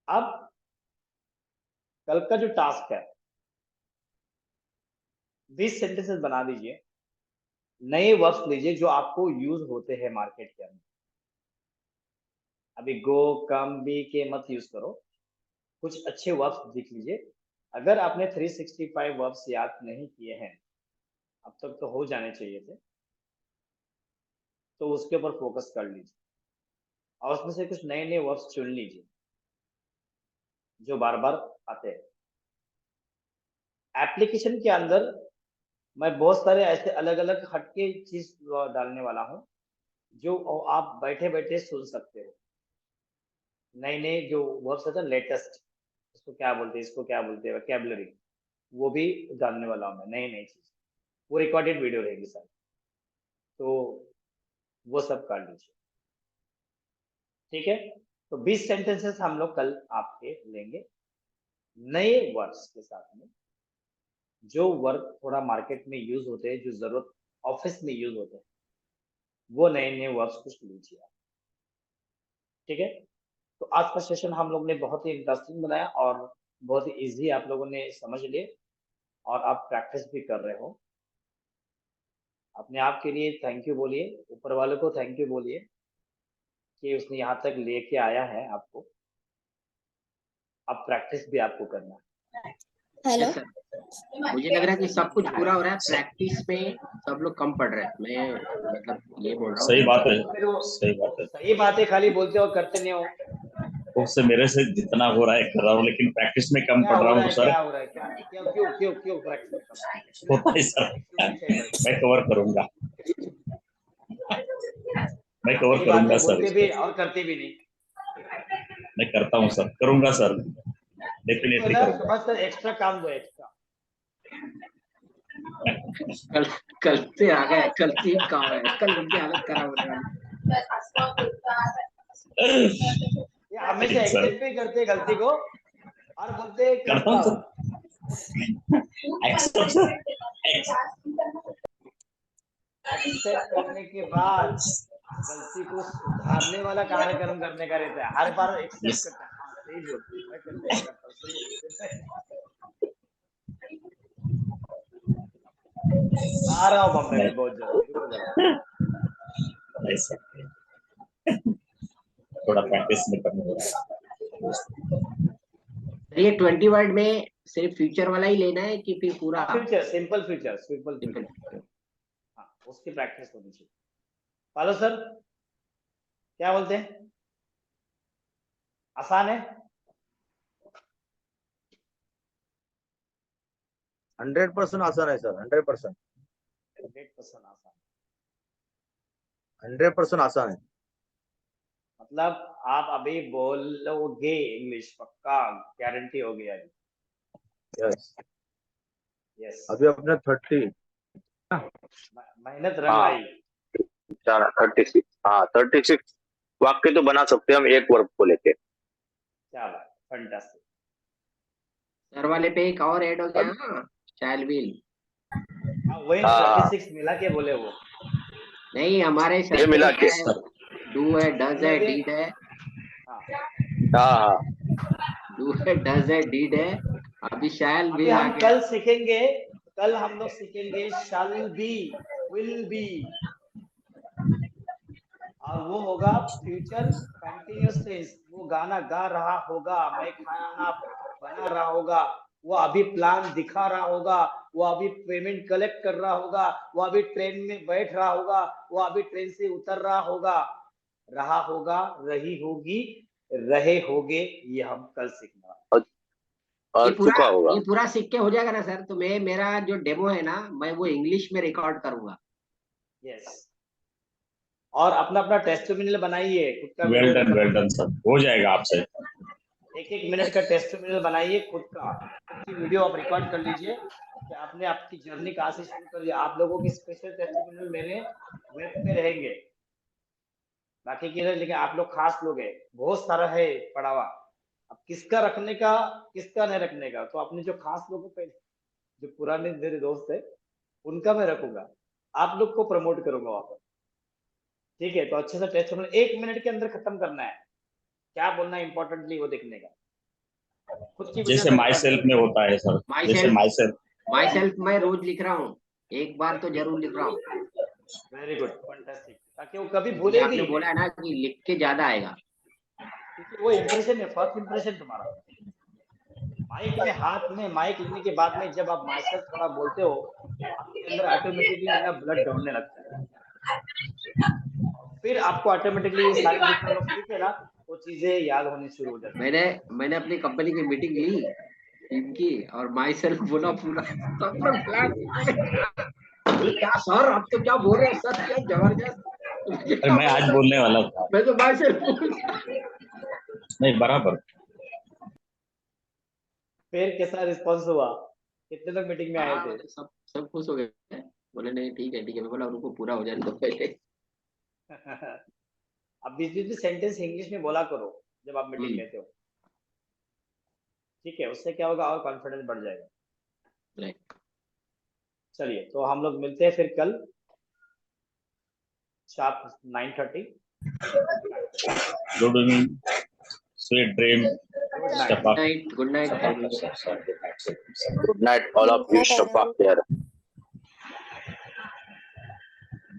अब कल का जो टास्क है, 20 सेंटेंसेस बना दीजिए, नए वर्ड्स लीजिए जो आपको यूज होते हैं मार्केट के अंदर। अभी गो, कम, बी के मत यूज करो, कुछ अच्छे वर्ड्स लिख लीजिए। अगर आपने 365 वर्ड्स याद नहीं किए हैं, अब तक तो हो जाने चाहिए थे, तो उसके ऊपर फोकस कर लीजिए और उसमें से कुछ नए नए वर्ड्स चुन लीजिए जो बार बार आते हैं। एप्लीकेशन के अंदर मैं बहुत सारे ऐसे अलग अलग हटके चीज डालने वाला हूँ जो आप बैठे बैठे सुन सकते हो। नए नए जो वर्ड्स होते हैं लेटेस्ट, इसको क्या बोलते हैं, इसको क्या बोलते हैं, वोकैबुलरी, वो भी डालने वाला हूँ मैं, नई नई चीज। वो रिकॉर्डेड वीडियो रहेगी सर, तो वो सब कर लीजिए, ठीक है। तो 20 सेंटेंसेस हम लोग कल आपके लेंगे नए वर्ड्स के साथ में, जो वर्ड थोड़ा मार्केट में यूज होते हैं, जो जरूरत ऑफिस में यूज होते हैं, वो नए नए वर्ड्स कुछ लीजिए आप, ठीक है। तो आज का सेशन हम लोग ने बहुत ही इंटरेस्टिंग बनाया और बहुत ही इजी आप लोगों ने समझ लिए और आप प्रैक्टिस भी कर रहे हो। अपने आप के लिए थैंक यू बोलिए, ऊपर वाले को थैंक यू बोलिए कि उसने यहाँ तक लेके आया है आपको। अब प्रैक्टिस भी आपको करना है। हेलो। यस सर, मुझे लग रहा है कि सब कुछ पूरा हो रहा है, प्रैक्टिस में सब लोग कम पढ़ रहे हैं। मैं मतलब ये बोल रहा हूँ। सही बात है, फिर वो सही बात है। सही बातें खाली बोलते हो, करते नहीं हो। उससे मेरे से जितना हो रहा है कर रहा हूँ, लेकिन प्रैक्टिस में कम क्या पढ़ हो रहा रहा हूँ है, सर। क्या हो रहा है, क्या क्यों क्यों क्यों क्यों प्रैक्टिस में कम? होता है सर, क्यों नहीं सही बात? मैं कवर करूंगा, मैं कवर सही करूंगा बातें सर बोलते इसको। भी और करते भी नहीं। मैं करता हूँ सर, करूंगा सर, इसको डेफिनेटली ना करूंगा। बस एक्स्ट्रा काम दो, एक्स्ट्रा। कल कल से आ गए, कल से काम है, कल उनकी हालत खराब होने वाली। ये हमेशा ठीक सर, एक्सेप्ट भी करते हैं गलती को और बोलते हैं करता करता हूँ हूँ। सर, एक्सेप्ट सर, एक्सेप्ट करने के बाद गलती को सुधारने वाला कार्यक्रम करने का रहता है। हर बार एक्सेप्ट यस करता है, हाँ सही बोलते हैं, मैं करता हूँ, सही बोलते हैं। आ रहा हूँ बॉम्बे में बहुत जल्दी, रुको जरा। ऐसा थोड़ा प्रैक्टिस में करना होगा। ये 20 वर्ड में सिर्फ फ्यूचर वाला ही लेना है कि फिर पूरा? Future, simple future, simple future, हाँ उसकी प्रैक्टिस होनी चाहिए। हेलो सर, क्या बोलते हैं, आसान है? 100% आसान है सर, 100%, 100% आसान, 100% आसान है। मतलब आप अभी बोलोगे इंग्लिश पक्का, गारंटी हो गया। यस, यस, अभी अपने 30 मेहनत रंग हाँ लाई। 36, हाँ 36 वाक्य तो बना सकते हैं हम एक वर्ब को लेके। क्या बात, फैंटास्टिक। सर वाले पे एक और ऐड हो गया ना, शैल विल। वही हाँ 36 मिला के बोले वो। नहीं, हमारे ये सर मिला के, है, डू है, डज है, डीड है। हाँ, हाँ डू है, डज है, डीड है। अभी शैल अभी विल आ हम गया। कल सीखेंगे, कल हम लोग सीखेंगे शैल बी, विल बी, और वो होगा फ्यूचर कंटिन्यूअस टेंस। वो गाना गा रहा होगा, मैं खाना बना रहा होगा, वो अभी प्लान दिखा रहा होगा, वो अभी पेमेंट कलेक्ट कर रहा होगा, वो अभी ट्रेन में बैठ रहा होगा, वो अभी ट्रेन से उतर रहा होगा, रहा होगा, रही होगी, रहे होगे, ये हम कल सीखना। और चुका होगा। ये पूरा सीख के हो जाएगा ना सर, तो मैं मेरा जो डेमो है ना, मैं वो इंग्लिश में रिकॉर्ड करूंगा। यस, और अपना अपना टेस्टिमोनियल बनाइए खुद का। वेल डन सर, हो जाएगा आपसे। 1-1 मिनट का टेस्टिमोनियल बनाइए खुद का, खुद की वीडियो आप रिकॉर्ड कर लीजिए कि आपने आपकी जर्नी कहाँ से शुरू कर दिया। आप लोगों की स्पेशल टेस्टिमोनियल मेरे वेब पे रहेंगे, बाकी की नहीं, लेकिन आप लोग खास लोग हैं, बहुत सारा है पड़ा हुआ। अब किसका रखने का किसका नहीं रखने का, तो अपने जो खास लोगों पे, जो पुराने मेरे दोस्त है, उनका मैं रखूंगा, आप लोग को प्रमोट करूंगा वहां पर। ठीक है, तो अच्छे से टेस्ट 1 मिनट के अंदर खत्म करना है, क्या बोलना है इंपॉर्टेंटली वो देखने का। खुद की जैसे माई सेल्फ में होता है सर, जैसे माई सेल्फ मैं रोज लिख रहा हूँ, एक बार तो जरूर लिख रहा हूँ। वेरी गुड, फैंटास्टिक, ताकि वो कभी भूलेगी। आपने बोला है ना कि लिख के ज्यादा आएगा, क्योंकि वो इम्प्रेशन है, फर्स्ट इम्प्रेशन तुम्हारा। माइक में हाथ में माइक लेने के बाद में जब आप माइक थोड़ा बोलते हो, आपके अंदर ऑटोमेटिकली ना ब्लड दौड़ने लगता है, फिर आपको ऑटोमेटिकली सारे जितने लोग सीखे ना वो चीजें याद होनी शुरू हो जाती है। मैंने अपनी कंपनी की मीटिंग ली इनकी, और माई सेल्फ बोला पूरा, सब लोग क्या सर आप तो क्या बोल रहे हैं सर, क्या जबरदस्त। मैं आज बोलने वाला था, मैं तो माई सेल्फ नहीं बराबर। फिर कैसा रिस्पॉन्स हुआ, कितने लोग मीटिंग में आए थे? सब खुश हो गए, बोले नहीं ठीक है मैं बोला उनको पूरा हो जाने दो पहले। अब बीच बीच में सेंटेंस इंग्लिश में बोला करो जब आप मीटिंग लेते हो, ठीक है, उससे क्या होगा और कॉन्फिडेंस बढ़ जाएगा। चलिए, तो हम लोग मिलते हैं फिर कल sharp 9:30। Good evening, sweet dream, good night Good night, all of you. Step up there.